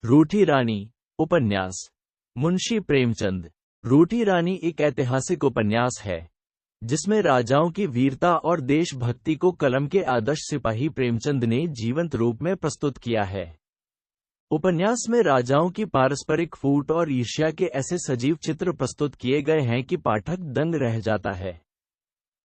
रूठी रानी उपन्यास। मुंशी प्रेमचंद। रूठी रानी एक ऐतिहासिक उपन्यास है जिसमें राजाओं की वीरता और देशभक्ति को कलम के आदर्श सिपाही प्रेमचंद ने जीवंत रूप में प्रस्तुत किया है। उपन्यास में राजाओं की पारस्परिक फूट और ईर्ष्या के ऐसे सजीव चित्र प्रस्तुत किए गए हैं कि पाठक दंग रह जाता है।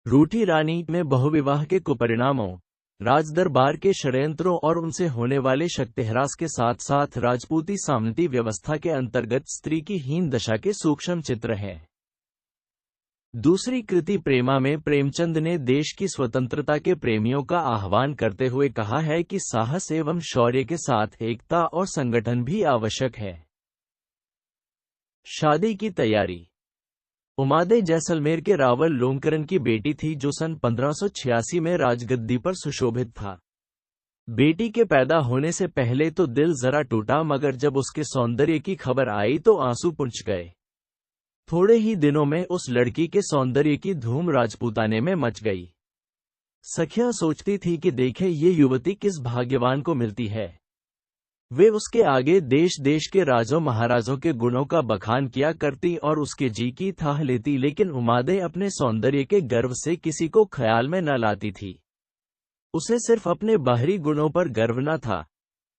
रूठी रानी में बहुविवाह के कुपरिणामों, राजदरबार के षड्यंत्रों और उनसे होने वाले शक्तिह्रास के साथ साथ राजपूती सामंती व्यवस्था के अंतर्गत स्त्री की हीन दशा के सूक्ष्म चित्र हैं। दूसरी कृति प्रेमा में प्रेमचंद ने देश की स्वतंत्रता के प्रेमियों का आह्वान करते हुए कहा है कि साहस एवं शौर्य के साथ एकता और संगठन भी आवश्यक है। शादी की तैयारी। उमादे जैसलमेर के रावल लोंकरन की बेटी थी जो सन 1586 में राजगद्दी पर सुशोभित था। बेटी के पैदा होने से पहले तो दिल जरा टूटा, मगर जब उसके सौंदर्य की खबर आई तो आंसू पुंज गए। थोड़े ही दिनों में उस लड़की के सौंदर्य की धूम राजपूताने में मच गई। सखियां सोचती थी कि देखे ये युवती किस भाग्यवान को मिलती है। वे उसके आगे देश देश के राजों महाराजों के गुणों का बखान किया करती और उसके जी की थाह लेती, लेकिन उमादे अपने सौंदर्य के गर्व से किसी को ख्याल में न लाती थी। उसे सिर्फ अपने बाहरी गुणों पर गर्व न था,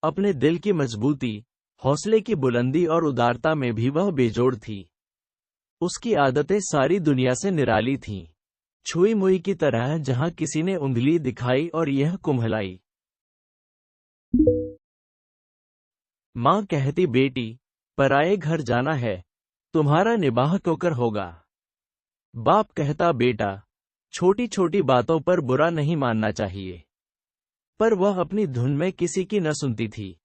अपने दिल की मजबूती, हौसले की बुलंदी और उदारता में भी वह बेजोड़ थी। उसकी आदतें सारी दुनिया से निराली थीं, छुई मुई की तरह, जहां किसी ने उंगली दिखाई और यह कुम्हलाई। माँ कहती, बेटी पराये घर जाना है, तुम्हारा निबाह ठोकर होगा। बाप कहता, बेटा छोटी छोटी बातों पर बुरा नहीं मानना चाहिए। पर वह अपनी धुन में किसी की न सुनती थी।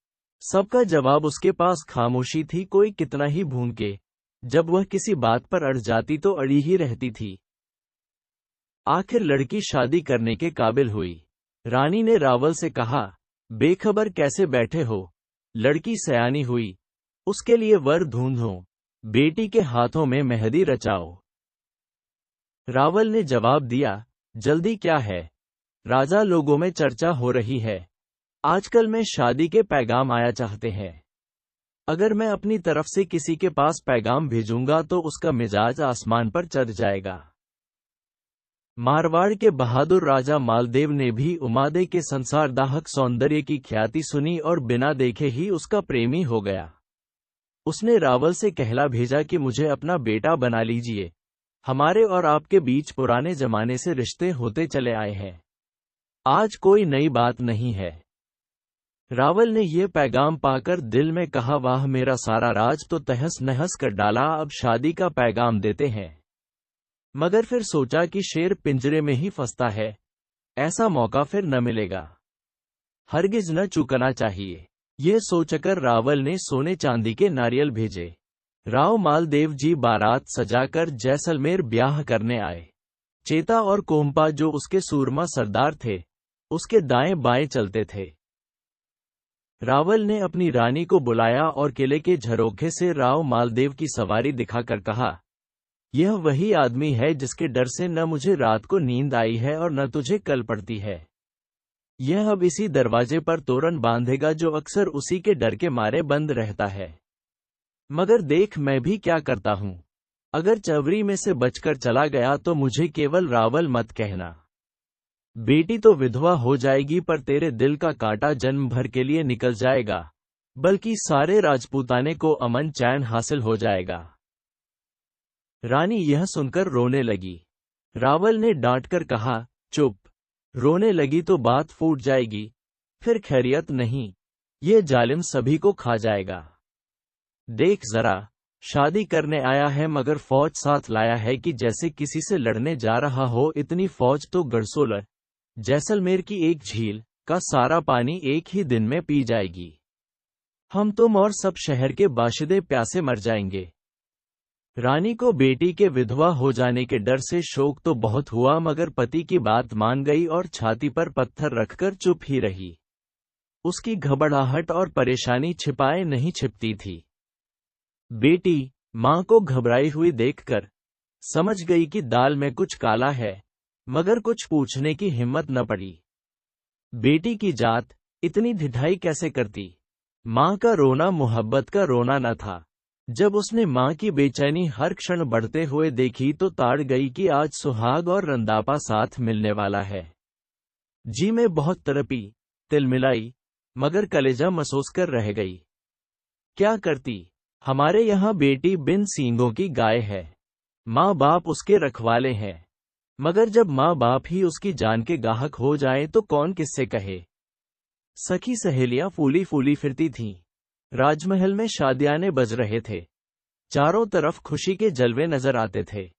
सबका जवाब उसके पास खामोशी थी। कोई कितना ही भूंके, जब वह किसी बात पर अड़ जाती तो अड़ी ही रहती थी। आखिर लड़की शादी करने के काबिल हुई। रानी ने रावल से कहा, बेखबर कैसे बैठे हो, लड़की सयानी हुई, उसके लिए वर ढूंढो, बेटी के हाथों में मेहंदी रचाओ। रावल ने जवाब दिया, जल्दी क्या है, राजा लोगों में चर्चा हो रही है, आजकल में शादी के पैगाम आया चाहते हैं। अगर मैं अपनी तरफ से किसी के पास पैगाम भेजूंगा तो उसका मिजाज आसमान पर चढ़ जाएगा। मारवाड़ के बहादुर राजा मालदेव ने भी उमादे के संसारदाहक सौंदर्य की ख्याति सुनी और बिना देखे ही उसका प्रेमी हो गया। उसने रावल से कहला भेजा कि मुझे अपना बेटा बना लीजिए, हमारे और आपके बीच पुराने जमाने से रिश्ते होते चले आए हैं, आज कोई नई बात नहीं है। रावल ने यह पैगाम पाकर दिल में कहा, वाह, मेरा सारा राज तो तहस नहस कर डाला, अब शादी का पैगाम देते हैं। मगर फिर सोचा कि शेर पिंजरे में ही फंसता है, ऐसा मौका फिर न मिलेगा, हरगिज न चूकना चाहिए। ये सोचकर रावल ने सोने चांदी के नारियल भेजे। राव मालदेव जी बारात सजाकर जैसलमेर ब्याह करने आए। चेता और कोम्पा जो उसके सूरमा सरदार थे, उसके दाएं बाएं चलते थे। रावल ने अपनी रानी को बुलाया और किले के झरोखे से राव मालदेव की सवारी दिखाकर कहा, यह वही आदमी है जिसके डर से न मुझे रात को नींद आई है और न तुझे कल पड़ती है। यह अब इसी दरवाजे पर तोरण बांधेगा जो अक्सर उसी के डर के मारे बंद रहता है। मगर देख, मैं भी क्या करता हूँ, अगर चवरी में से बचकर चला गया तो मुझे केवल रावल मत कहना। बेटी तो विधवा हो जाएगी, पर तेरे दिल का कांटा जन्म भर के लिए निकल जाएगा, बल्कि सारे राजपूताने को अमन चैन हासिल हो जाएगा। रानी यह सुनकर रोने लगी। रावल ने डांटकर कहा, चुप, रोने लगी तो बात फूट जाएगी, फिर खैरियत नहीं, ये जालिम सभी को खा जाएगा। देख जरा, शादी करने आया है मगर फौज साथ लाया है कि जैसे किसी से लड़ने जा रहा हो। इतनी फौज तो गढ़सोलर, जैसलमेर की एक झील का सारा पानी एक ही दिन में पी जाएगी। हम तुम और सब शहर के बाशिंदे प्यासे मर जाएंगे। रानी को बेटी के विधवा हो जाने के डर से शोक तो बहुत हुआ, मगर पति की बात मान गई और छाती पर पत्थर रखकर चुप ही रही। उसकी घबराहट और परेशानी छिपाए नहीं छिपती थी। बेटी मां को घबराई हुई देखकर समझ गई कि दाल में कुछ काला है, मगर कुछ पूछने की हिम्मत न पड़ी। बेटी की जात इतनी ढिठाई कैसे करती, माँ का रोना मोहब्बत का रोना न था। जब उसने माँ की बेचैनी हर क्षण बढ़ते हुए देखी तो ताड़ गई कि आज सुहाग और रंदापा साथ मिलने वाला है। जी में बहुत तड़पी, तिलमिलाई, मगर कलेजा महसूस कर रह गई। क्या करती? हमारे यहाँ बेटी बिन सींगों की गाय है। माँ बाप उसके रखवाले हैं, मगर जब माँ बाप ही उसकी जान के गाहक हो जाए तो कौन किससे कहे। सखी सहेलियां फूली फूली फिरती थीं। राजमहल में शादियाने बज रहे थे। चारों तरफ खुशी के जलवे नजर आते थे।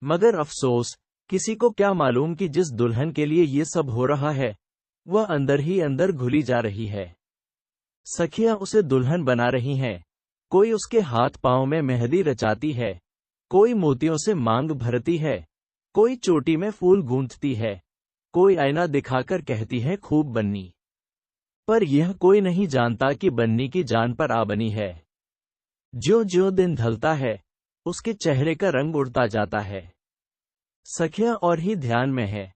मगर अफसोस, किसी को क्या मालूम कि जिस दुल्हन के लिए ये सब हो रहा है, वह अंदर ही अंदर घुली जा रही है। सखियां उसे दुल्हन बना रही हैं। कोई उसके हाथ पांव में मेहंदी रचाती है, कोई मोतियों से मांग भरती है, कोई चोटी में फूल गूंथती है, कोई आईना दिखाकर कहती है खूब बन्नी। पर यह कोई नहीं जानता कि बन्नी की जान पर आ बनी है। ज्यों ज्यों दिन ढलता है, उसके चेहरे का रंग उड़ता जाता है। सखियां और ही ध्यान में है,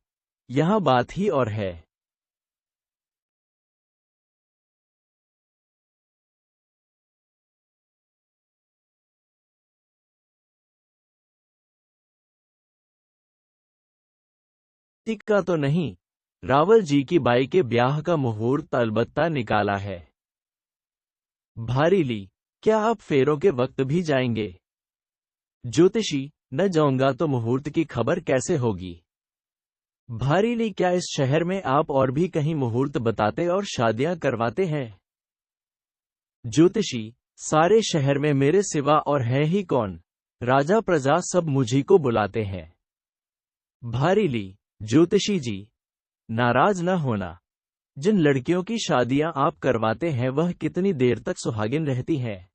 यहां बात ही और है। टिक्का तो नहीं, रावल जी की बाई के ब्याह का मुहूर्त अलबत्ता निकाला है। भारीली, क्या आप फेरों के वक्त भी जाएंगे? ज्योतिषी, न जाऊंगा तो मुहूर्त की खबर कैसे होगी? भारीली, क्या इस शहर में आप और भी कहीं मुहूर्त बताते और शादियां करवाते हैं? ज्योतिषी, सारे शहर में मेरे सिवा और है ही कौन? राजा प्रजा सब मुझी को बुलाते हैं। भारीली, ज्योतिषी जी, नाराज न होना। जिन लड़कियों की शादियां आप करवाते हैं वह कितनी देर तक सुहागिन रहती हैं?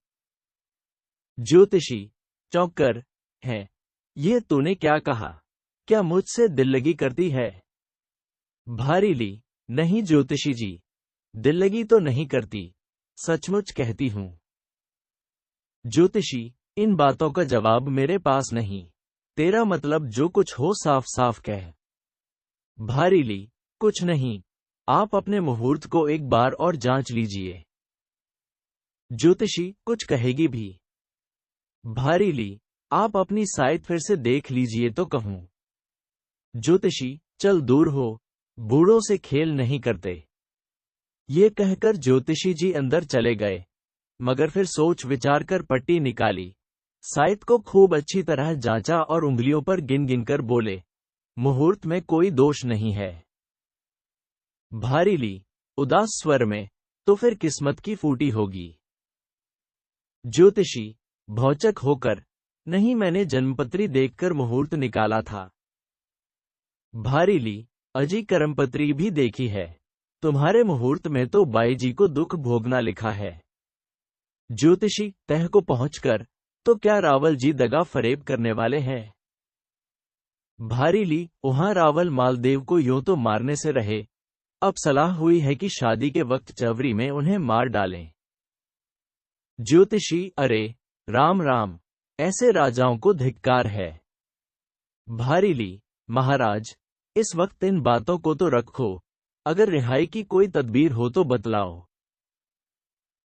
ज्योतिषी, चौंक कर, है, ये तूने क्या कहा? क्या मुझसे दिल लगी करती है? भारीली, नहीं ज्योतिषी जी, दिल लगी तो नहीं करती, सचमुच कहती हूं। ज्योतिषी, इन बातों का जवाब मेरे पास नहीं। तेरा मतलब जो कुछ हो साफ साफ कह। भारीली, कुछ नहीं, आप अपने मुहूर्त को एक बार और जांच लीजिए। ज्योतिषी, कुछ कहेगी भी? भारीली, आप अपनी साइट फिर से देख लीजिए तो कहूं। ज्योतिषी, चल दूर हो, बूढ़ों से खेल नहीं करते। ये कहकर ज्योतिषी जी अंदर चले गए, मगर फिर सोच विचार कर पट्टी निकाली, साइट को खूब अच्छी तरह जांचा और उंगलियों पर गिन गिनकर बोले, मुहूर्त में कोई दोष नहीं है। भारीली, उदास स्वर में, तो फिर किस्मत की फूटी होगी। ज्योतिषी, भौचक होकर, नहीं, मैंने जन्मपत्री देखकर मुहूर्त निकाला था। भारीली, अजी कर्मपत्री भी देखी है। तुम्हारे मुहूर्त में तो बाई जी को दुख भोगना लिखा है। ज्योतिषी, तह को पहुंचकर, तो क्या रावल जी दगा फरेब करने वाले हैं? भारीली, वहां रावल मालदेव को यूं तो मारने से रहे, अब सलाह हुई है कि शादी के वक्त चवरी में उन्हें मार डालें। ज्योतिषी, अरे राम राम, ऐसे राजाओं को धिक्कार है। भारीली, महाराज, इस वक्त इन बातों को तो रखो, अगर रिहाई की कोई तदबीर हो तो बतलाओ।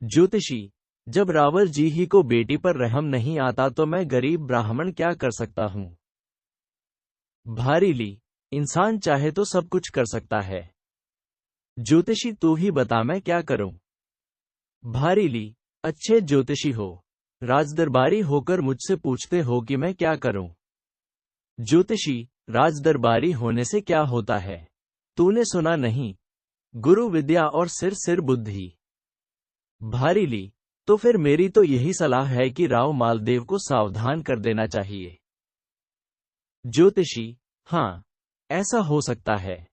ज्योतिषी, जब रावल जी ही को बेटी पर रहम नहीं आता तो मैं गरीब ब्राह्मण क्या कर सकता हूं? भारीली, इंसान चाहे तो सब कुछ कर सकता है। ज्योतिषी, तू ही बता मैं क्या करूं? भारीली, अच्छे ज्योतिषी हो, राजदरबारी होकर मुझसे पूछते हो कि मैं क्या करूं? ज्योतिषी, राजदरबारी होने से क्या होता है? तूने सुना नहीं, गुरु विद्या और सिर सिर बुद्धि। भारीली, तो फिर मेरी तो यही सलाह है कि राव मालदेव को सावधान कर देना चाहिए। ज्योतिषी, हाँ, ऐसा हो सकता है।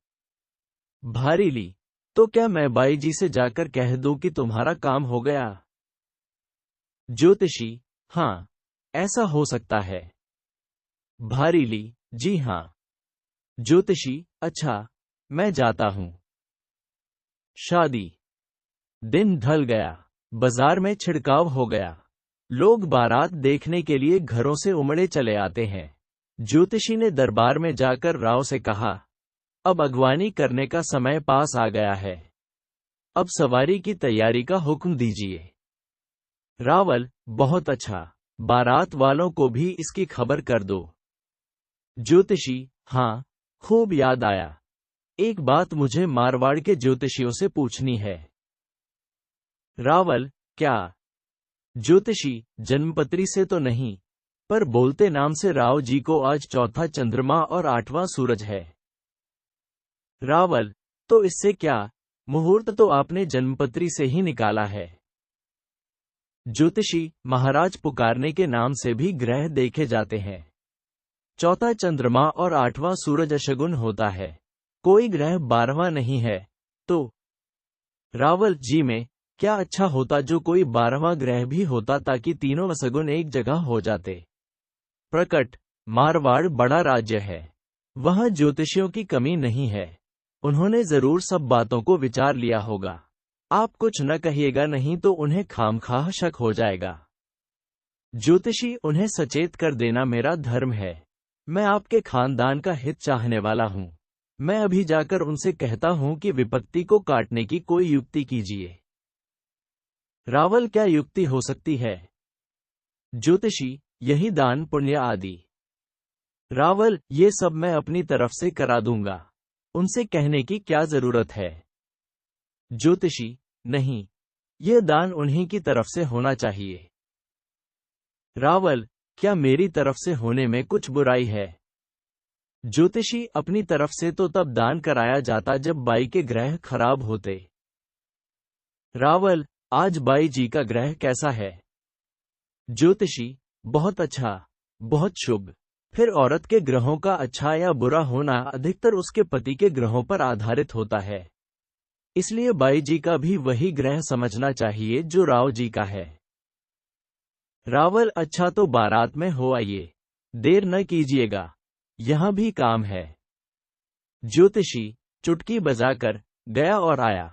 भारीली, तो क्या मैं बाई जी से जाकर कह दूं कि तुम्हारा काम हो गया? ज्योतिषी, हाँ, ऐसा हो सकता है। भारीली, जी हाँ। ज्योतिषी, अच्छा, मैं जाता हूं। शादी। दिन ढल गया, बाजार में छिड़काव हो गया, लोग बारात देखने के लिए घरों से उमड़े चले आते हैं। ज्योतिषी ने दरबार में जाकर राव से कहा, अब अगवानी करने का समय पास आ गया है। अब सवारी की तैयारी का हुक्म दीजिए। रावल, बहुत अच्छा, बारात वालों को भी इसकी खबर कर दो। ज्योतिषी, हाँ, खूब याद आया। एक बात मुझे मारवाड़ के ज्योतिषियों से पूछनी है। रावल, क्या? ज्योतिषी, जन्मपत्री से तो नहीं, पर बोलते नाम से राव जी को आज चौथा चंद्रमा और 8वां सूरज है। रावल, तो इससे क्या, मुहूर्त तो आपने जन्मपत्री से ही निकाला है। ज्योतिषी, महाराज पुकारने के नाम से भी ग्रह देखे जाते हैं। चौथा चंद्रमा और 8वां सूरज अशगुन होता है, कोई ग्रह 12वां नहीं है, तो। रावल जी, में क्या अच्छा होता जो कोई 12वां ग्रह भी होता, ताकि तीनों अशगुन एक जगह हो जाते। प्रकट, मारवाड़ बड़ा राज्य है, वहां ज्योतिषियों की कमी नहीं है, उन्होंने जरूर सब बातों को विचार लिया होगा। आप कुछ न कहिएगा, नहीं तो उन्हें खामखाह शक हो जाएगा। ज्योतिषी, उन्हें सचेत कर देना मेरा धर्म है। मैं आपके खानदान का हित चाहने वाला हूं। मैं अभी जाकर उनसे कहता हूं कि विपत्ति को काटने की कोई युक्ति कीजिए। रावल, क्या युक्ति हो सकती है? ज्योतिषी, यही दान पुण्य आदि। रावल, ये सब मैं अपनी तरफ से करा दूंगा, उनसे कहने की क्या जरूरत है। ज्योतिषी, नहीं, यह दान उन्हीं की तरफ से होना चाहिए। रावल, क्या मेरी तरफ से होने में कुछ बुराई है? ज्योतिषी, अपनी तरफ से तो तब दान कराया जाता जब बाई के ग्रह खराब होते। रावल, आज बाई जी का ग्रह कैसा है? ज्योतिषी, बहुत अच्छा, बहुत शुभ। फिर औरत के ग्रहों का अच्छा या बुरा होना अधिकतर उसके पति के ग्रहों पर आधारित होता है, इसलिए बाई जी का भी वही ग्रह समझना चाहिए जो राव जी का है। रावल, अच्छा, तो बारात में हो आइए, देर न कीजिएगा, यहां भी काम है। ज्योतिषी चुटकी बजाकर गया और आया।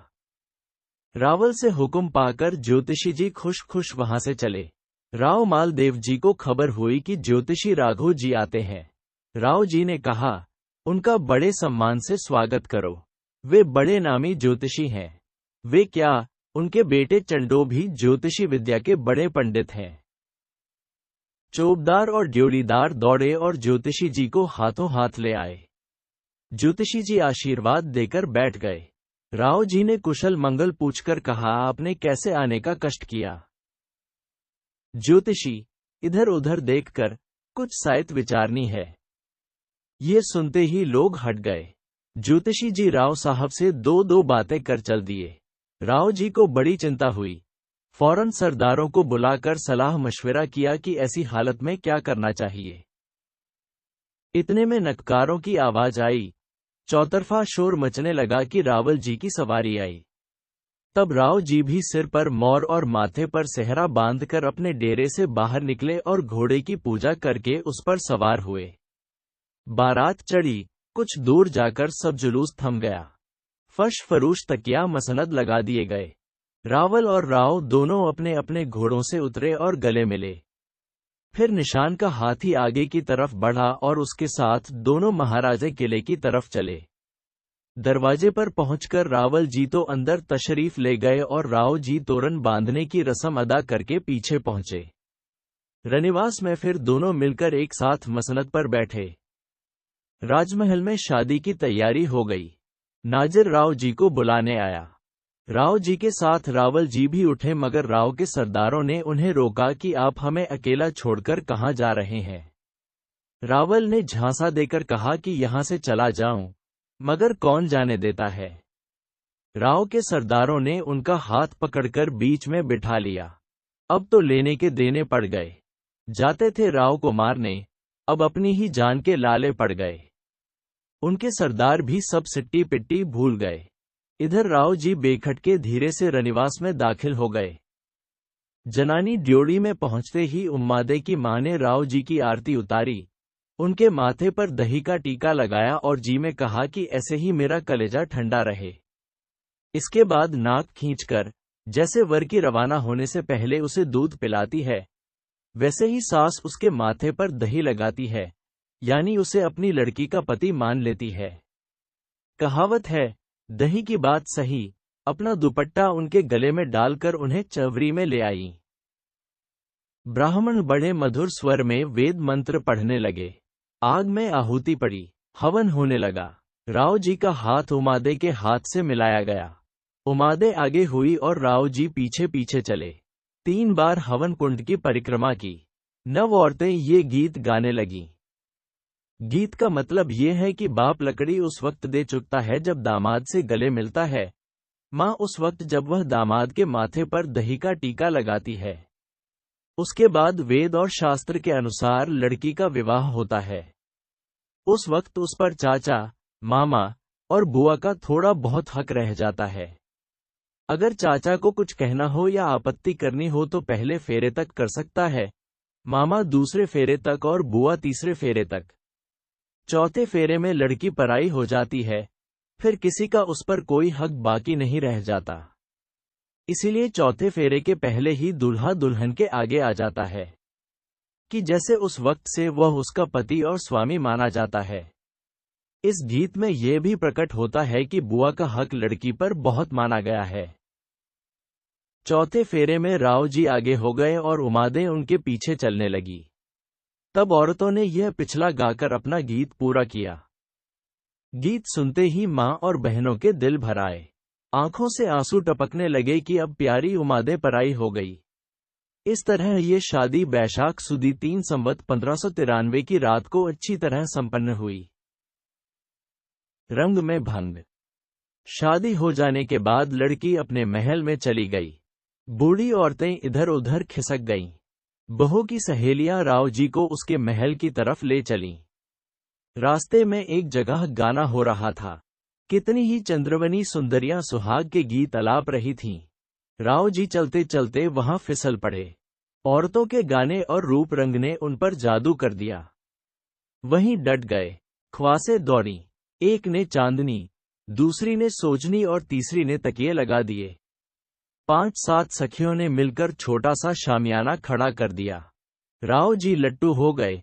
रावल से हुक्म पाकर ज्योतिषी जी खुश खुश वहां से चले। राव मालदेव जी को खबर हुई कि ज्योतिषी राघव जी आते हैं। राव जी ने कहा, उनका बड़े सम्मान से स्वागत करो, वे बड़े नामी ज्योतिषी हैं। वे क्या, उनके बेटे चंडो भी ज्योतिषी विद्या के बड़े पंडित हैं। चौबदार और ड्योढ़ीदार दौड़े और ज्योतिषी जी को हाथों हाथ ले आए। ज्योतिषी जी आशीर्वाद देकर बैठ गए। राव जी ने कुशल मंगल पूछकर कहा, आपने कैसे आने का कष्ट किया? ज्योतिषी इधर उधर देखकर कुछ सायत विचारनी है। ये सुनते ही लोग हट गए। ज्योतिषी जी राव साहब से दो दो बातें कर चल दिए। राव जी को बड़ी चिंता हुई, फौरन सरदारों को बुलाकर सलाह मशवरा किया कि ऐसी हालत में क्या करना चाहिए। इतने में नटकारों की आवाज आई, चौतरफा शोर मचने लगा कि रावल जी की सवारी आई। तब राव जी भी सिर पर मोर और माथे पर सेहरा बांधकर अपने डेरे से बाहर निकले और घोड़े की पूजा करके उस पर सवार हुए। बारात चढ़ी, कुछ दूर जाकर सब जुलूस थम गया। फर्श फरूश तकिया मसनद लगा दिए गए। रावल और राव दोनों अपने अपने घोड़ों से उतरे और गले मिले। फिर निशान का हाथी आगे की तरफ बढ़ा और उसके साथ दोनों महाराजे किले की तरफ चले। दरवाजे पर पहुंचकर रावल जी तो अंदर तशरीफ ले गए और राव जी तोरण बांधने की रस्म अदा करके पीछे पहुंचे। रनिवास में फिर दोनों मिलकर एक साथ मसनद पर बैठे। राजमहल में शादी की तैयारी हो गई। नाजिर राव जी को बुलाने आया। राव जी के साथ रावल जी भी उठे, मगर राव के सरदारों ने उन्हें रोका कि आप हमें अकेला छोड़कर कहां जा रहे हैं। रावल ने झांसा देकर कहा कि यहां से चला जाऊं, मगर कौन जाने देता है। राव के सरदारों ने उनका हाथ पकड़कर बीच में बिठा लिया। अब तो लेने के देने पड़ गए। जाते थे राव को मारने, अब अपनी ही जान के लाले पड़ गए। उनके सरदार भी सब सिट्टी पिट्टी भूल गए। इधर राव जी बेखटके धीरे से रनिवास में दाखिल हो गए। जनानी ड्योढ़ी में पहुंचते ही उम्मादे की मां ने राव जी की आरती उतारी, उनके माथे पर दही का टीका लगाया और जी में कहा कि ऐसे ही मेरा कलेजा ठंडा रहे। इसके बाद नाक खींचकर, जैसे वर की रवाना होने से पहले उसे दूध पिलाती है, वैसे ही सास उसके माथे पर दही लगाती है, यानी उसे अपनी लड़की का पति मान लेती है। कहावत है, दही की बात सही, अपना दुपट्टा उनके गले में डालकर उन्हें चवरी में ले आई। ब्राह्मण बड़े मधुर स्वर में वेद मंत्र पढ़ने लगे। आग में आहुति पड़ी, हवन होने लगा। राव जी का हाथ उमादे के हाथ से मिलाया गया। उमादे आगे हुई और राव जी पीछे पीछे चले। 3 बार हवन कुंड की परिक्रमा की। नव औरतें ये गीत गाने लगीं। गीत का मतलब ये है कि बाप लकड़ी उस वक्त दे चुकता है जब दामाद से गले मिलता है, माँ उस वक्त जब वह दामाद के माथे पर दही का टीका लगाती है। उसके बाद वेद और शास्त्र के अनुसार लड़की का विवाह होता है। उस वक्त उस पर चाचा, मामा और बुआ का थोड़ा बहुत हक रह जाता है। अगर चाचा को कुछ कहना हो या आपत्ति करनी हो तो पहले फेरे तक कर सकता है, मामा दूसरे फेरे तक और बुआ तीसरे फेरे तक। चौथे फेरे में लड़की पराई हो जाती है, फिर किसी का उस पर कोई हक बाकी नहीं रह जाता। इसीलिए चौथे फेरे के पहले ही दूल्हा दुल्हन के आगे आ जाता है कि जैसे उस वक्त से वह उसका पति और स्वामी माना जाता है। इस गीत में यह भी प्रकट होता है कि बुआ का हक लड़की पर बहुत माना गया है। चौथे फेरे में राव जी आगे हो गए और उमादे उनके पीछे चलने लगी। तब औरतों ने यह पिछला गाकर अपना गीत पूरा किया। गीत सुनते ही माँ और बहनों के दिल भर आए। आंखों से आंसू टपकने लगे कि अब प्यारी उमादे पराई हो गई। इस तरह ये शादी बैशाख सुदी 3 संवत 1593 की रात को अच्छी तरह संपन्न हुई। रंग में भंग। शादी हो जाने के बाद लड़की अपने महल में चली गई। बूढ़ी औरतें इधर उधर खिसक गईं। बहू की सहेलियां राव जी को उसके महल की तरफ ले चलीं। रास्ते में एक जगह गाना हो रहा था। कितनी ही चंद्रवनी सुंदरियां सुहाग के गीत अलाप रही थीं। राव जी चलते चलते वहां फिसल पड़े। औरतों के गाने और रूप रंग ने उन पर जादू कर दिया। वहीं डट गए। ख्वासें दौड़ी। एक ने चांदनी, दूसरी ने सोजनी और तीसरी ने तकिए लगा दिए। 5-7 सखियों ने मिलकर छोटा सा शामियाना खड़ा कर दिया। राव जी लट्टू हो गए।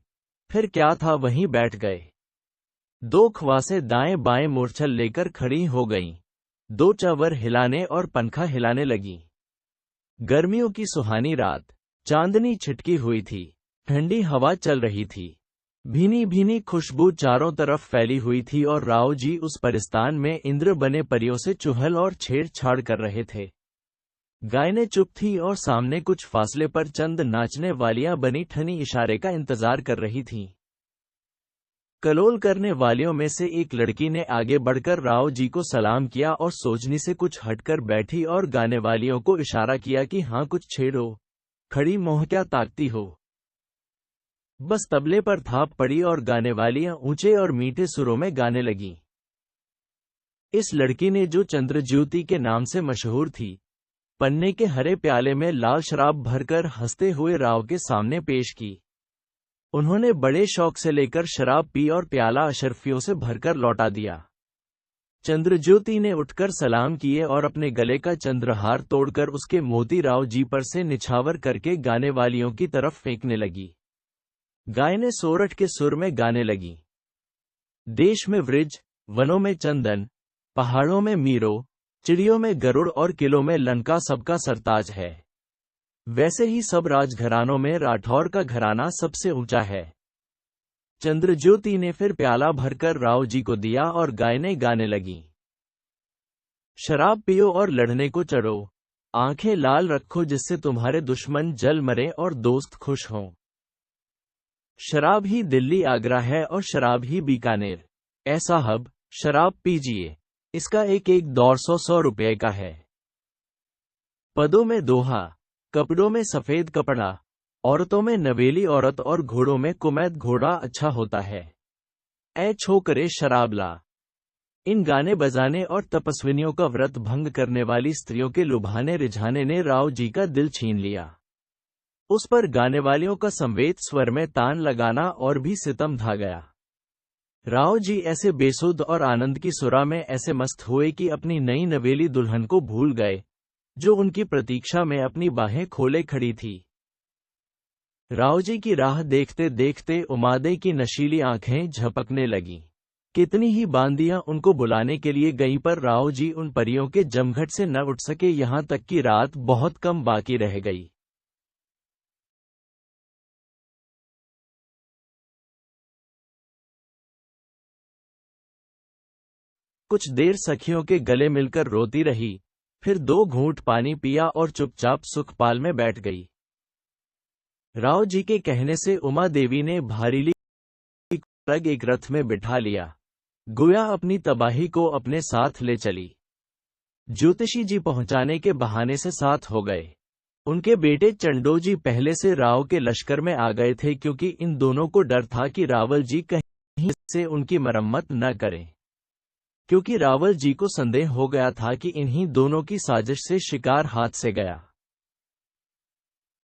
फिर क्या था वहीं बैठ गए। 2 ख्वासें दाएं बाएं मूर्छल लेकर खड़ी हो गईं। 2 चवर हिलाने और पंखा हिलाने लगीं। गर्मियों की सुहानी रात, चांदनी छिटकी हुई थी। ठंडी हवा चल रही थी। भीनी भीनी खुशबू चारों तरफ फैली हुई थी और राव जी उस परिस्तान में इंद्र बने परियों से चुहल और छेड़छाड़ कर रहे थे। गायें चुप थी और सामने कुछ फासले पर चंद नाचने वालियां बनी ठनी इशारे का इंतजार कर रही थीं। कलोल करने वालियों में से एक लड़की ने आगे बढ़कर राव जी को सलाम किया और सोजनी से कुछ हटकर बैठी और गाने वालियों को इशारा किया कि हाँ कुछ छेड़ो, खड़ी मोह क्या ताकती हो। बस तबले पर थाप पड़ी और गाने वालियां ऊंचे और मीठे सुरों में गाने लगीं। इस लड़की ने, जो चंद्रज्योति के नाम से मशहूर थी, पन्ने के हरे प्याले में लाल शराब भरकर हंसते हुए राव के सामने पेश की। उन्होंने बड़े शौक से लेकर शराब पी और प्याला अशर्फियों से भरकर लौटा दिया। चंद्रज्योति ने उठकर सलाम किए और अपने गले का चंद्रहार तोड़कर उसके मोती राव जी पर से निछावर करके गाने वालियों की तरफ फेंकने लगी। गायें सोरठ के सुर में गाने लगी। देश में वृज, वनों में चंदन, पहाड़ों में मीरो, चिड़ियों में गरुड़ और किलों में लंका सबका सरताज है। वैसे ही सब राजघरानों में राठौर का घराना सबसे ऊंचा है। चंद्रज्योति ने फिर प्याला भरकर राव जी को दिया और गायें गाने लगीं। शराब पियो और लड़ने को चढ़ो, आंखें लाल रखो जिससे तुम्हारे दुश्मन जल मरे और दोस्त खुश हों। शराब ही दिल्ली आगरा है और शराब ही बीकानेर। ए साहब, शराब पीजिए, इसका एक एक दौर 100 रुपये का है। पदों में दोहा, कपड़ों में सफेद कपड़ा, औरतों में नवेली औरत और घोड़ों में कुमैद घोड़ा अच्छा होता है। ए छोकरे शराब ला। इन गाने बजाने और तपस्विनियों का व्रत भंग करने वाली स्त्रियों के लुभाने रिझाने ने राव जी का दिल छीन लिया। उस पर गाने वालियों का संवेद स्वर में तान लगाना और भी सितम ढा गया। राव जी ऐसे बेसुध और आनंद की सुरा में ऐसे मस्त हुए कि अपनी नई नवेली दुल्हन को भूल गए, जो उनकी प्रतीक्षा में अपनी बाहें खोले खड़ी थी। राव जी की राह देखते देखते उमादे की नशीली आंखें झपकने लगीं। कितनी ही बांदियां उनको बुलाने के लिए गईं पर राव जी उन परियों के जमघट से न उठ सके, यहां तक कि रात बहुत कम बाकी रह गई। कुछ देर सखियों के गले मिलकर रोती रही, फिर 2 घूंट पानी पिया और चुपचाप सुखपाल में बैठ गई। राव जी के कहने से उमा देवी ने भारीली को अलग एक रथ में बिठा लिया, गोया अपनी तबाही को अपने साथ ले चली। ज्योतिषी जी पहुंचाने के बहाने से साथ हो गए। उनके बेटे चंडोजी पहले से राव के लश्कर में आ गए थे, क्योंकि इन दोनों को डर था कि रावल जी कहीं से उनकी मरम्मत न करें, क्योंकि रावल जी को संदेह हो गया था कि इन्हीं दोनों की साजिश से शिकार हाथ से गया।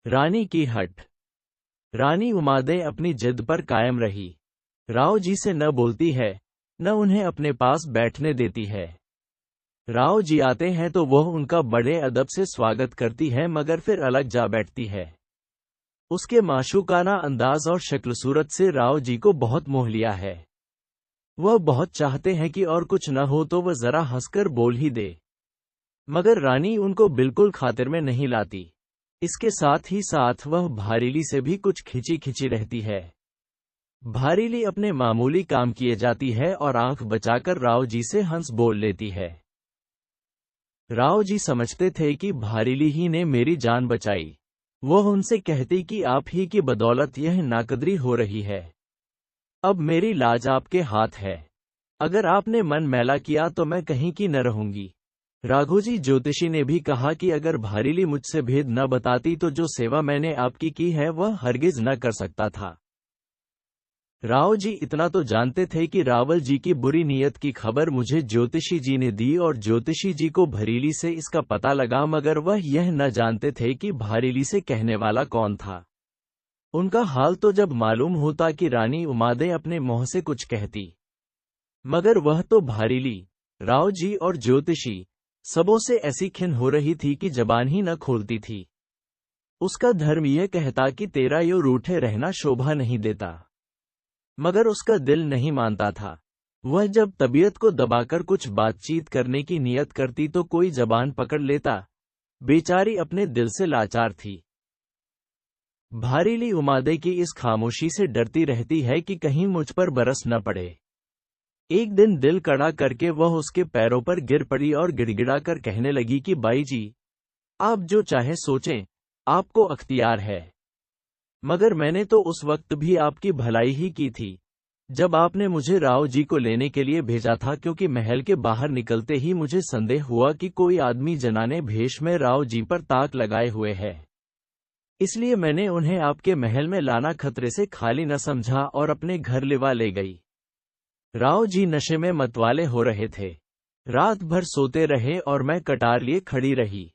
रानी की हट। रानी उमादे अपनी जिद पर कायम रही। राव जी से न बोलती है, न उन्हें अपने पास बैठने देती है। राव जी आते हैं तो वह उनका बड़े अदब से स्वागत करती है, मगर फिर अलग जा बैठती है। उसके माशूकाना अंदाज और शक्ल सूरत से राव जी को बहुत मोह लिया है। वह बहुत चाहते हैं कि और कुछ न हो तो वह जरा हंसकर बोल ही दे, मगर रानी उनको बिल्कुल खातिर में नहीं लाती। इसके साथ ही साथ वह भारीली से भी कुछ खिंची खिंची रहती है। भारीली अपने मामूली काम किए जाती है और आंख बचाकर राव जी से हंस बोल लेती है। राव जी समझते थे कि भारीली ही ने मेरी जान बचाई। वह उनसे कहती कि आप ही की बदौलत यह नाकदरी हो रही है। अब मेरी लाज आपके हाथ है। अगर आपने मन मैला किया तो मैं कहीं की न रहूंगी। राघोजी ज्योतिषी ने भी कहा कि अगर भारीली मुझसे भेद न बताती तो जो सेवा मैंने आपकी की है वह हरगिज न कर सकता था। राव जी इतना तो जानते थे कि रावल जी की बुरी नीयत की खबर मुझे ज्योतिषी जी ने दी और ज्योतिषी जी को भारीली से इसका पता लगा, मगर वह यह न जानते थे कि भारीली से कहने वाला कौन था। उनका हाल तो जब मालूम होता कि रानी उमादे अपने मुंह से कुछ कहती, मगर वह तो भारीली, राव जी और ज्योतिषी सबों से ऐसी खिन हो रही थी कि जबान ही न खोलती थी। उसका धर्म यह कहता कि तेरा यो रूठे रहना शोभा नहीं देता, मगर उसका दिल नहीं मानता था। वह जब तबीयत को दबाकर कुछ बातचीत करने की नियत करती तो कोई जबान पकड़ लेता। बेचारी अपने दिल से लाचार थी। भारीली उमादे की इस खामोशी से डरती रहती है कि कहीं मुझ पर बरस न पड़े। एक दिन दिल कड़ा करके वह उसके पैरों पर गिर पड़ी और गिड़गिड़ाकर कहने लगी कि बाई जी, आप जो चाहे सोचें, आपको अख्तियार है। मगर मैंने तो उस वक्त भी आपकी भलाई ही की थी, जब आपने मुझे राव जी को लेने के लिए भेजा था, क्योंकि महल के बाहर निकलते ही मुझे संदेह हुआ कि कोई आदमी जनाने भेष में राव जी पर ताक लगाए हुए है। इसलिए मैंने उन्हें आपके महल में लाना खतरे से खाली न समझा और अपने घर लिवा ले गई। राव जी नशे में मतवाले हो रहे थे। रात भर सोते रहे और मैं कटार लिए खड़ी रही।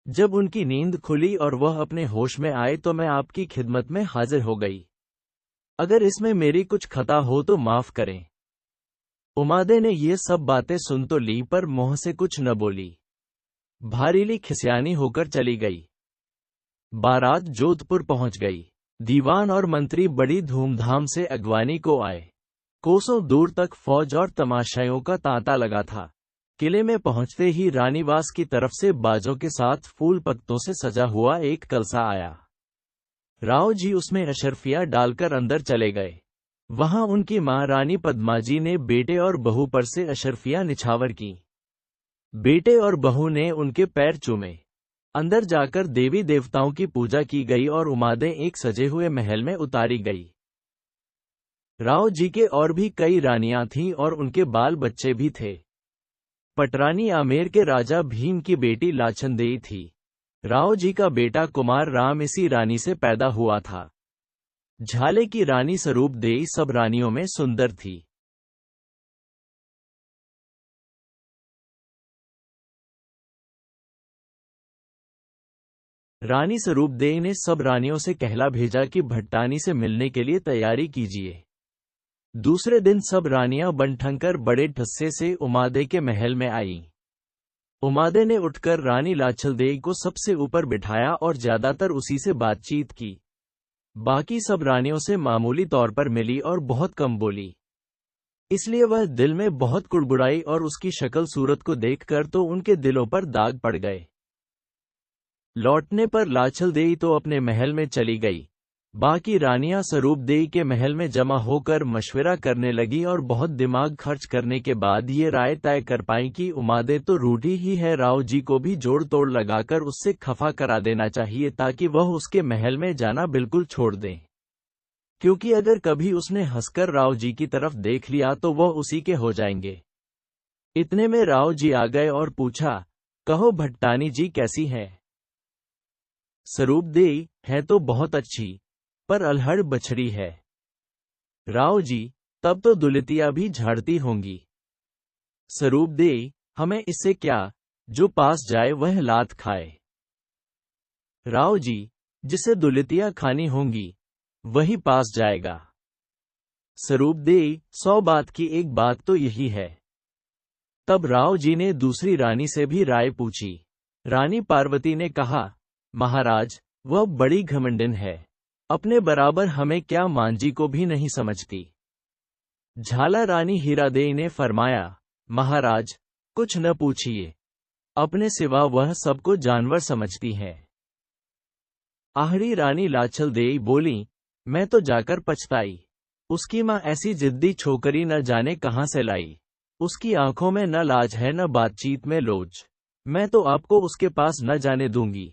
जब उनकी नींद खुली और वह अपने होश में आए तो मैं आपकी खिदमत में हाजिर हो गई। अगर इसमें मेरी कुछ खता हो तो माफ करें। उमादे ने ये सब बातें सुन तो ली, पर मुंह से कुछ न बोली। भारीली खिसियानी होकर चली गई। बारात जोधपुर पहुंच गई। दीवान और मंत्री बड़ी धूमधाम से अगवानी को आए। कोसों दूर तक फौज और तमाशाइयों का तांता लगा था। किले में पहुंचते ही रानीवास की तरफ से बाजों के साथ फूल पत्तों से सजा हुआ एक कलसा आया। राव जी उसमें अशरफियां डालकर अंदर चले गए। वहां उनकी मां रानी पद्माजी ने बेटे और बहू पर से अशरफियां निछावर की। बेटे और बहू ने उनके पैर चूमे। अंदर जाकर देवी देवताओं की पूजा की गई और उमादे एक सजे हुए महल में उतारी गई। राव जी के और भी कई रानियां थीं और उनके बाल बच्चे भी थे। पटरानी आमेर के राजा भीम की बेटी लाछनदेई थी। राव जी का बेटा कुमार राम इसी रानी से पैदा हुआ था। झाले की रानी स्वरूपदेई सब रानियों में सुंदर थी। रानी स्वरूपदेई ने सब रानियों से कहला भेजा कि भट्टानी से मिलने के लिए तैयारी कीजिए। दूसरे दिन सब रानियां बनठंकर बड़े ठस्से से उमादे के महल में आईं। उमादे ने उठकर रानी लाछलदेई को सबसे ऊपर बिठाया और ज्यादातर उसी से बातचीत की। बाकी सब रानियों से मामूली तौर पर मिली और बहुत कम बोली। इसलिए वह दिल में बहुत कुड़बुड़ाई और उसकी शक्ल सूरत को देखकर तो उनके दिलों पर दाग पड़ गए। लौटने पर लाछल देई तो अपने महल में चली गई। बाकी रानियां स्वरूप देई के महल में जमा होकर मशवरा करने लगी और बहुत दिमाग खर्च करने के बाद ये राय तय कर पाई कि उमादे तो रूठी ही है, राव जी को भी जोड़ तोड़ लगाकर उससे खफा करा देना चाहिए ताकि वह उसके महल में जाना बिल्कुल छोड़ दें, क्योंकि अगर कभी उसने हंसकर राव जी की तरफ देख लिया तो वह उसी के हो जाएंगे। इतने में राव जी आ गए और पूछा, कहो भट्टानी जी कैसी है? स्वरूप देई, है तो बहुत अच्छी, पर अल्हड़ बछड़ी है। राव जी, तब तो दुलितिया भी झाड़ती होंगी। स्वरूप देई, हमें इससे क्या, जो पास जाए वह लात खाए। राव जी, जिसे दुलितिया खानी होंगी वही पास जाएगा। स्वरूप देई, 100 बात की एक बात तो यही है। तब राव जी ने दूसरी रानी से भी राय पूछी। रानी पार्वती ने कहा, महाराज, वह बड़ी घमंडिन है, अपने बराबर हमें क्या मांझी को भी नहीं समझती। झाला रानी हीरादेई ने फरमाया, महाराज, कुछ न पूछिए, अपने सिवा वह सबको जानवर समझती है। आहड़ी रानी लाछल देई बोली, मैं तो जाकर पछताई, उसकी माँ ऐसी जिद्दी छोकरी न जाने कहां से लाई। उसकी आंखों में न लाज है न बातचीत में लोज, मैं तो आपको उसके पास न जाने दूंगी।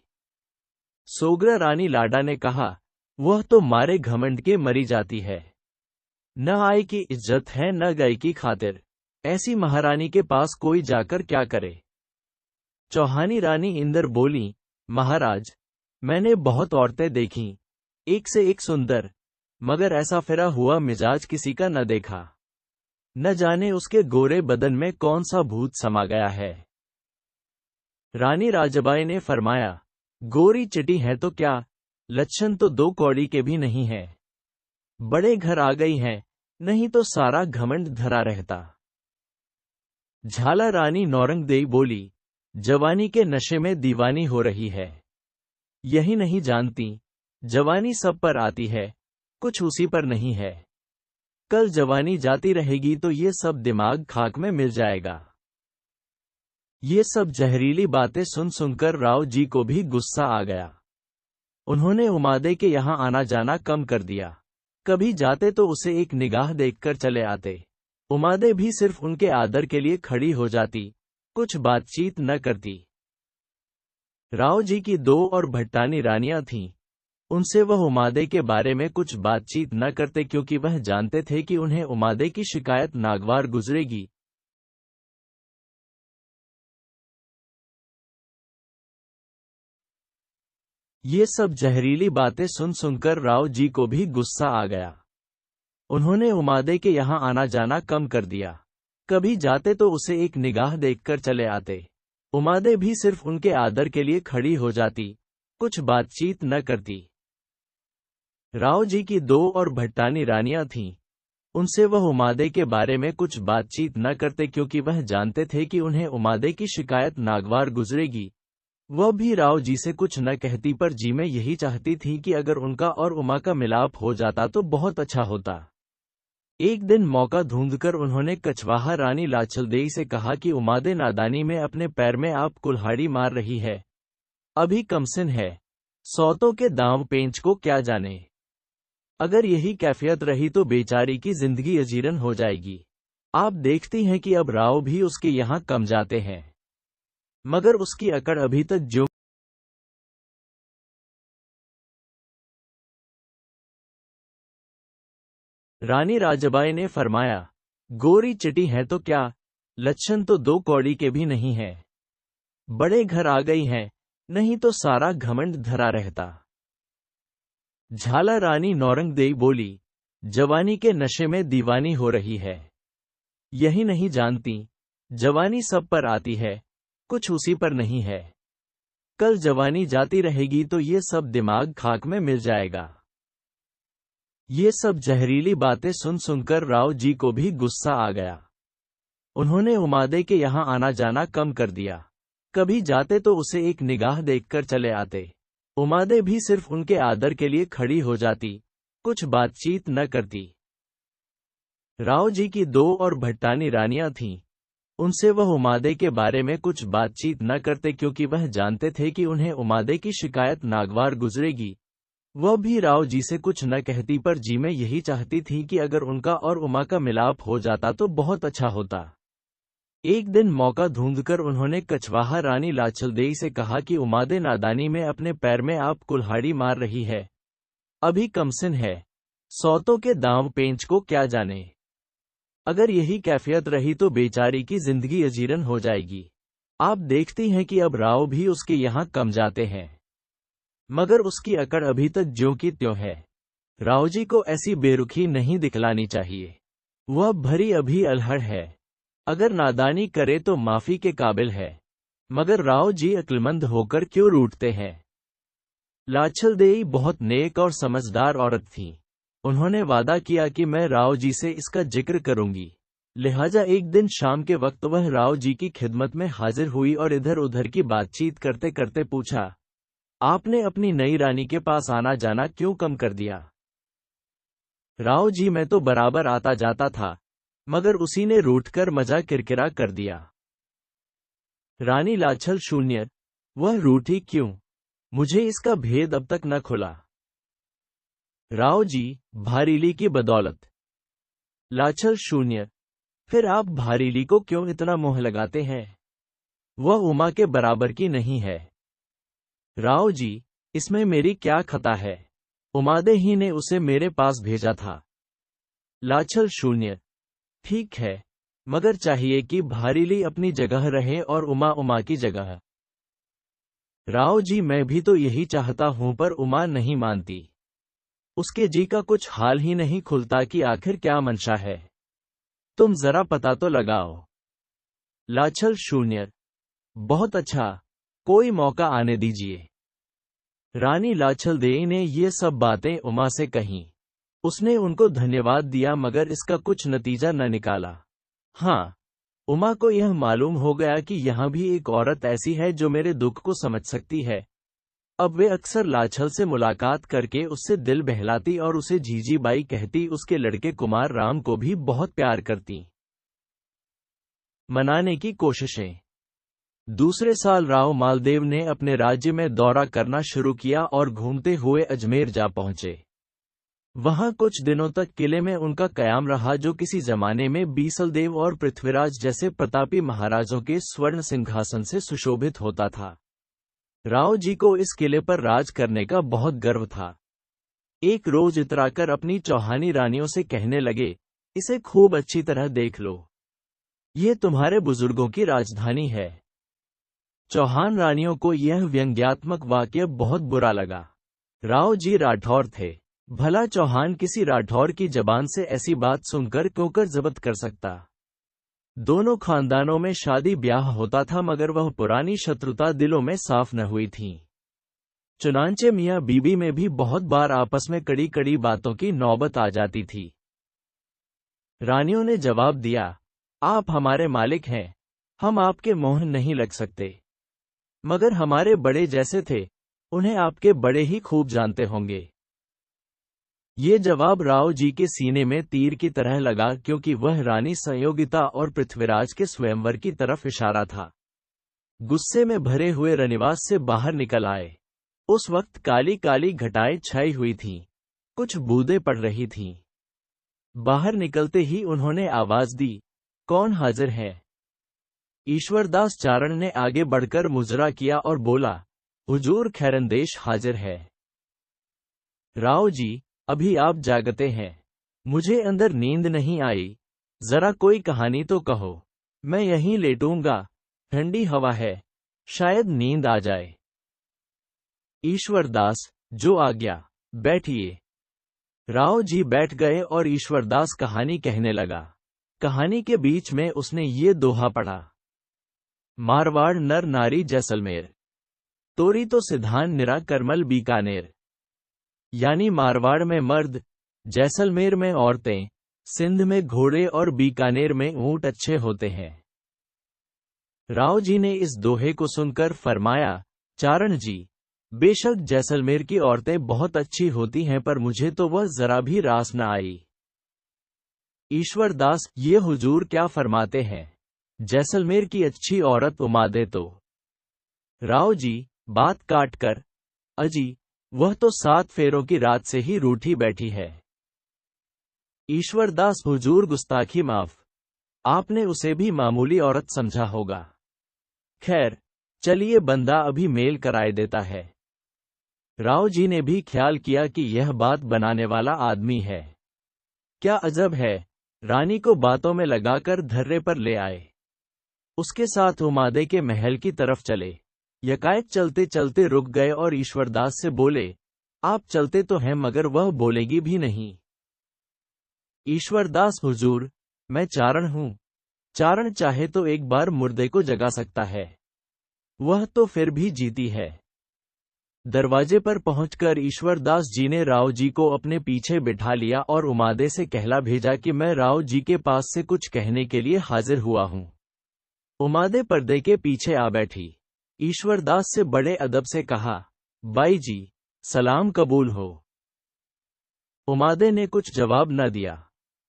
सोगरा रानी लाडा ने कहा, वह तो मारे घमंड के मरी जाती है, न आय की इज्जत है न गए की खातिर, ऐसी महारानी के पास कोई जाकर क्या करे। चौहानी रानी इंदर बोली, महाराज, मैंने बहुत औरतें देखीं, एक से एक सुंदर, मगर ऐसा फिरा हुआ मिजाज किसी का न देखा। न जाने उसके गोरे बदन में कौन सा भूत समा गया है। रानी राजबाई ने फरमाया, गोरी चिटी है तो क्या, लक्षण तो 2 कौड़ी के भी नहीं है। बड़े घर आ गई है, नहीं तो सारा घमंड धरा रहता। झाला रानी नौरंग देई बोली, जवानी के नशे में दीवानी हो रही है, यही नहीं जानती, जवानी सब पर आती है, कुछ उसी पर नहीं है। कल जवानी जाती रहेगी तो ये सब दिमाग खाक में मिल जाएगा। ये सब जहरीली बातें सुन सुनकर राव जी को भी गुस्सा आ गया। उन्होंने उमादे के यहाँ आना जाना कम कर दिया। कभी जाते तो उसे एक निगाह देखकर चले आते। उमादे भी सिर्फ उनके आदर के लिए खड़ी हो जाती, कुछ बातचीत न करती। राव जी की 2 और भट्टानी रानियां थीं। उनसे वह उमादे के बारे में कुछ बातचीत न करते क्योंकि वह जानते थे कि उन्हें उमादे की शिकायत नागवार गुजरेगी। ये सब जहरीली बातें सुन सुनकर राव जी को भी गुस्सा आ गया। उन्होंने उमादे के यहाँ आना जाना कम कर दिया। कभी जाते तो उसे एक निगाह देखकर चले आते। उमादे भी सिर्फ उनके आदर के लिए खड़ी हो जाती, कुछ बातचीत न करती। राव जी की 2 और भट्टानी रानियां थीं। उनसे वह उमादे के बारे में कुछ बातचीत न करते क्योंकि वह जानते थे कि उन्हें उमादे की शिकायत नागवार गुजरेगी। वह भी राव जी से कुछ न कहती, पर जी में यही चाहती थी कि अगर उनका और उमा का मिलाप हो जाता तो बहुत अच्छा होता। एक दिन मौका ढूंढकर उन्होंने कछवाहा रानी लाछल देई से कहा कि उमादे नादानी में अपने पैर में आप कुल्हाड़ी मार रही है, अभी कमसिन है, सौतों के दांव पेंच को क्या जाने। अगर यही कैफियत रही तो बेचारी की जिंदगी अजीरन हो जाएगी। आप देखती हैं कि अब राव भी उसके यहाँ कम जाते हैं, मगर उसकी अकड़ अभी तक जो। रानी राजबाई ने फरमाया, गोरी चिटी है तो क्या, लक्षण तो 2 कौड़ी के भी नहीं है। बड़े घर आ गई है, नहीं तो सारा घमंड धरा रहता। झाला रानी नौरंग देई बोली, जवानी के नशे में दीवानी हो रही है, यही नहीं जानती, जवानी सब पर आती है, कुछ उसी पर नहीं है। कल जवानी जाती रहेगी तो ये सब दिमाग खाक में मिल जाएगा। ये सब जहरीली बातें सुन सुनकर राव जी को भी गुस्सा आ गया। उन्होंने उमादे के यहाँ आना जाना कम कर दिया। कभी जाते तो उसे एक निगाह देखकर चले आते। उमादे भी सिर्फ उनके आदर के लिए खड़ी हो जाती, कुछ बातचीत न करती। राव जी की 2 और भट्टानी रानियां थीं। उनसे वह उमादे के बारे में कुछ बातचीत न करते क्योंकि वह जानते थे कि उन्हें उमादे की शिकायत नागवार गुजरेगी। वह भी राव जी से कुछ न कहती, पर जी में यही चाहती थी कि अगर उनका और उमा का मिलाप हो जाता तो बहुत अच्छा होता। एक दिन मौका ढूंढकर उन्होंने कछवाहा रानी लाचल देई से कहा कि उमादे नादानी में अपने पैर में आप कुल्हाड़ी मार रही है। अभी कमसिन है, सौतों के दाम पेंच को क्या जाने। अगर यही कैफियत रही तो बेचारी की जिंदगी अजीरन हो जाएगी। आप देखती हैं कि अब राव भी उसके यहाँ कम जाते हैं, मगर उसकी अकड़ अभी तक ज्यों की त्यों है। राव जी को ऐसी बेरुखी नहीं दिखलानी चाहिए। वह भरी अभी अल्हड़ है, अगर नादानी करे तो माफी के काबिल है, मगर राव जी अक्लमंद होकर क्यों रूठते हैं। लाछल देई बहुत नेक और समझदार औरत थी। उन्होंने वादा किया कि मैं राव जी से इसका जिक्र करूंगी। लिहाजा एक दिन शाम के वक्त वह राव जी की खिदमत में हाजिर हुई और इधर उधर की बातचीत करते करते पूछा, आपने अपनी नई रानी के पास आना जाना क्यों कम कर दिया। राव जी, मैं तो बराबर आता जाता था, मगर उसी ने रूठकर मजा किरकिरा कर दिया। रानी लाछल शून्य, वह रूठी क्यों, मुझे इसका भेद अब तक न खुला। राव जी, भारीली की बदौलत। लाछल शून्य, फिर आप भारीली को क्यों इतना मोह लगाते हैं, वह उमा के बराबर की नहीं है। राव जी, इसमें मेरी क्या खता है, उमादे ही ने उसे मेरे पास भेजा था। लाछल शून्य, ठीक है, मगर चाहिए कि भारीली अपनी जगह रहे और उमा उमा की जगह। राव जी, मैं भी तो यही चाहता हूं, पर उमा नहीं मानती। उसके जी का कुछ हाल ही नहीं खुलता कि आखिर क्या मंशा है। तुम जरा पता तो लगाओ। लाछल शून्य, बहुत अच्छा, कोई मौका आने दीजिए। रानी लाछल देई ने ये सब बातें उमा से कहीं। उसने उनको धन्यवाद दिया, मगर इसका कुछ नतीजा न निकाला। हाँ, उमा को यह मालूम हो गया कि यहाँ भी एक औरत ऐसी है जो मेरे दुख को समझ सकती है। अब वे अक्सर लाछल से मुलाकात करके उससे दिल बहलाती और उसे जीजी बाई कहती, उसके लड़के कुमार राम को भी बहुत प्यार करती। मनाने की कोशिशें। दूसरे साल राव मालदेव ने अपने राज्य में दौरा करना शुरू किया और घूमते हुए अजमेर जा पहुंचे। वहां कुछ दिनों तक किले में उनका कयाम रहा, जो किसी जमाने में बीसलदेव और पृथ्वीराज जैसे प्रतापी महाराजों के स्वर्ण सिंहासन से सुशोभित होता था। राव जी को इस किले पर राज करने का बहुत गर्व था। एक रोज इतराकर अपनी चौहानी रानियों से कहने लगे, इसे खूब अच्छी तरह देख लो, ये तुम्हारे बुजुर्गों की राजधानी है। चौहान रानियों को यह व्यंग्यात्मक वाक्य बहुत बुरा लगा। राव जी राठौर थे, भला चौहान किसी राठौर की जबान से ऐसी बात सुनकर क्यों कर जब्त कर सकता। दोनों खानदानों में शादी ब्याह होता था, मगर वह पुरानी शत्रुता दिलों में साफ न हुई थी। चुनांचे मियाँ बीबी में भी बहुत बार आपस में कड़ी कड़ी बातों की नौबत आ जाती थी। रानियों ने जवाब दिया, आप हमारे मालिक हैं, हम आपके मोह नहीं लग सकते। मगर हमारे बड़े जैसे थे, उन्हें आपके बड़े ही खूब जानते होंगे। ये जवाब राव जी के सीने में तीर की तरह लगा, क्योंकि वह रानी संयोगिता और पृथ्वीराज के स्वयंवर की तरफ इशारा था। गुस्से में भरे हुए रनिवास से बाहर निकल आए। उस वक्त काली काली घटाएं छाई हुई थीं, कुछ बूंदें पड़ रही थीं। बाहर निकलते ही उन्होंने आवाज दी, कौन हाजिर है। ईश्वरदास चारण ने आगे बढ़कर मुजरा किया और बोला, हुजूर खैरंदेश हाजिर है। राव जी, अभी आप जागते हैं, मुझे अंदर नींद नहीं आई, जरा कोई कहानी तो कहो, मैं यहीं लेटूंगा, ठंडी हवा है, शायद नींद आ जाए। ईश्वरदास, जो आज्ञा, बैठिए। राव जी बैठ गए और ईश्वरदास कहानी कहने लगा। कहानी के बीच में उसने ये दोहा पढ़ा, मारवाड़ नर नारी जैसलमेर, तोरी तो सिधान निरा करमल बीकानेर। यानी मारवाड़ में मर्द, जैसलमेर में औरतें, सिंध में घोड़े और बीकानेर में ऊंट अच्छे होते हैं। राव जी ने इस दोहे को सुनकर फरमाया, चारण जी, बेशक जैसलमेर की औरतें बहुत अच्छी होती हैं, पर मुझे तो वह जरा भी रास न आई। ईश्वर दास, ये हुजूर क्या फरमाते हैं? जैसलमेर की अच्छी औरत उमादे तो। राव जी, बात काट कर, अजी, वह तो 7 फेरों की रात से ही रूठी बैठी है। ईश्वर दास, हुजूर गुस्ताखी माफ, आपने उसे भी मामूली औरत समझा होगा। खैर, चलिए बंदा अभी मेल कराए देता है। राव जी ने भी ख्याल किया कि यह बात बनाने वाला आदमी है। क्या अजब है, रानी को बातों में लगाकर धर्रे पर ले आए। उसके साथ उमादे के महल की तरफ चले। यकायक चलते चलते रुक गए और ईश्वरदास से बोले, आप चलते तो हैं मगर वह बोलेगी भी नहीं। ईश्वरदास, हुजूर, मैं चारण हूं। चारण चाहे तो एक बार मुर्दे को जगा सकता है, वह तो फिर भी जीती है। दरवाजे पर पहुंचकर ईश्वरदास जी ने राव जी को अपने पीछे बिठा लिया और उमादे से कहला भेजा कि मैं राव जी के पास से कुछ कहने के लिए हाजिर हुआ हूं। उमादे पर्दे के पीछे आ बैठी। ईश्वरदास से बड़े अदब से कहा, बाई जी, सलाम कबूल हो। उमादे ने कुछ जवाब न दिया।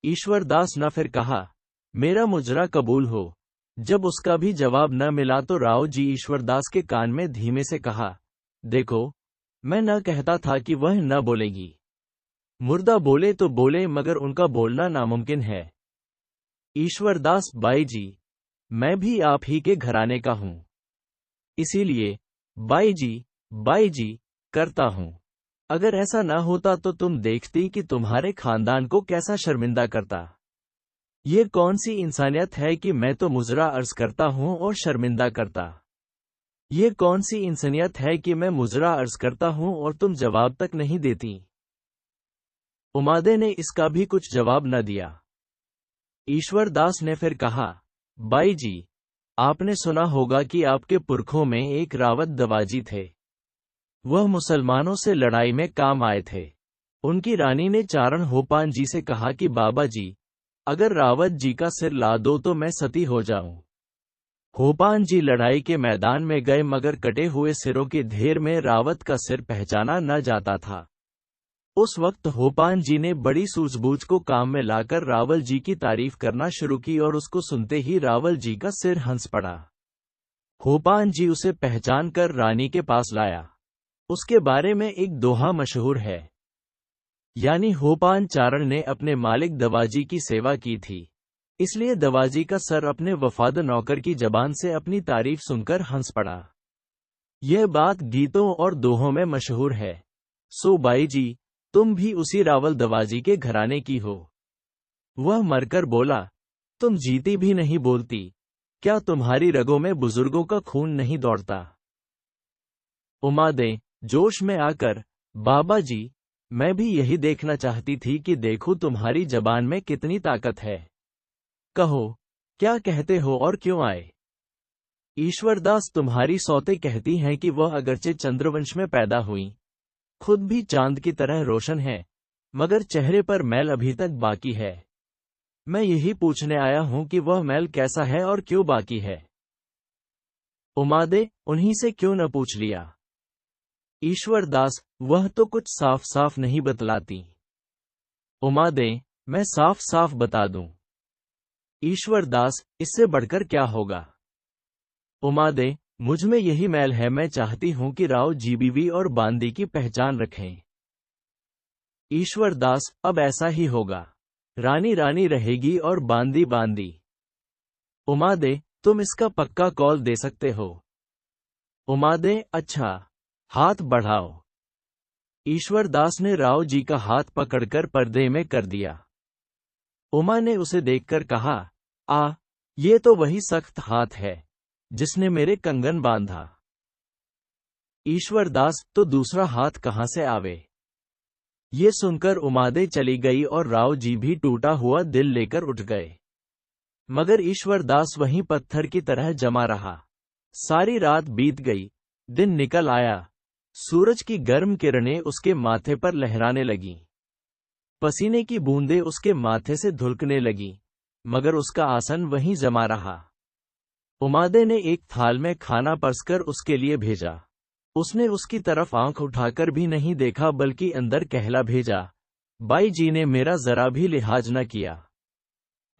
ईश्वरदास ने फिर कहा, मेरा मुजरा कबूल हो। जब उसका भी जवाब न मिला तो राव जी ईश्वरदास के कान में धीमे से कहा, देखो, मैं न कहता था कि वह न बोलेगी। मुर्दा बोले तो बोले मगर उनका बोलना नामुमकिन है। ईश्वरदास, बाई जी, मैं भी आप ही के घराने का हूं, इसीलिए बाई जी करता हूं। अगर ऐसा न होता तो तुम देखती कि तुम्हारे खानदान को कैसा शर्मिंदा करता। ये कौन सी इंसानियत है कि मैं तो मुजरा अर्ज करता हूं और शर्मिंदा करता। ये कौन सी इंसानियत है कि मैं मुजरा अर्ज करता हूं और तुम जवाब तक नहीं देती। उमादे ने इसका भी कुछ जवाब न दिया। ईश्वरदास ने फिर कहा, बाई जी, आपने सुना होगा कि आपके पुरखों में एक रावत दवाजी थे। वह मुसलमानों से लड़ाई में काम आए थे। उनकी रानी ने चारण होपान जी से कहा कि बाबा जी, अगर रावत जी का सिर ला दो तो मैं सती हो जाऊं। होपान जी लड़ाई के मैदान में गए मगर कटे हुए सिरों के ढेर में रावत का सिर पहचाना न जाता था। उस वक्त होपान जी ने बड़ी सूझबूझ को काम में लाकर रावल जी की तारीफ करना शुरू की और उसको सुनते ही रावल जी का सिर हंस पड़ा। होपान जी उसे पहचान कर रानी के पास लाया। उसके बारे में एक दोहा मशहूर है, यानी होपान चारण ने अपने मालिक दवाजी की सेवा की थी, इसलिए दवाजी का सर अपने वफाद नौकर की जबान से अपनी तारीफ सुनकर हंस पड़ा। यह बात गीतों और दोहों में मशहूर है। सो बाई जी, तुम भी उसी रावल दवाजी के घराने की हो। वह मरकर बोला, तुम जीती भी नहीं बोलती, क्या तुम्हारी रगों में बुजुर्गों का खून नहीं दौड़ता। उमादे जोश में आकर, बाबा जी, मैं भी यही देखना चाहती थी कि देखूं तुम्हारी जबान में कितनी ताकत है। कहो, क्या कहते हो और क्यों आए। ईश्वरदास, तुम्हारी सौतें कहती हैं कि वह अगरचे चंद्रवंश में पैदा हुई, खुद भी चांद की तरह रोशन है, मगर चेहरे पर मैल अभी तक बाकी है। मैं यही पूछने आया हूं कि वह मैल कैसा है और क्यों बाकी है। उमादे, उन्हीं से क्यों न पूछ लिया। ईश्वरदास, वह तो कुछ साफ साफ नहीं बतलाती। उमादे, मैं साफ साफ बता दूं। ईश्वरदास, इससे बढ़कर क्या होगा। उमादे, मुझ में यही मैल है, मैं चाहती हूं कि राव जी बीवी और बांदी की पहचान रखें। ईश्वरदास, अब ऐसा ही होगा, रानी रानी रहेगी और बांदी बांदी। उमादे, तुम इसका पक्का कॉल दे सकते हो। उमादे, अच्छा, हाथ बढ़ाओ। ईश्वरदास ने राव जी का हाथ पकड़कर पर्दे में कर दिया। उमा ने उसे देखकर कहा, ये तो वही सख्त हाथ है जिसने मेरे कंगन बांधा। ईश्वरदास, तो दूसरा हाथ कहां से आवे। ये सुनकर उमादे चली गई और राव जी भी टूटा हुआ दिल लेकर उठ गए। मगर ईश्वरदास वहीं पत्थर की तरह जमा रहा। सारी रात बीत गई, दिन निकल आया। सूरज की गर्म किरणें उसके माथे पर लहराने लगीं। पसीने की बूंदें उसके माथे से धुलकने लगीं, मगर उसका आसन वहीं जमा रहा। उमादे ने एक थाल में खाना परसकर उसके लिए भेजा। उसने उसकी तरफ आंख उठाकर भी नहीं देखा बल्कि अंदर कहला भेजा, बाई जी ने मेरा जरा भी लिहाज न किया।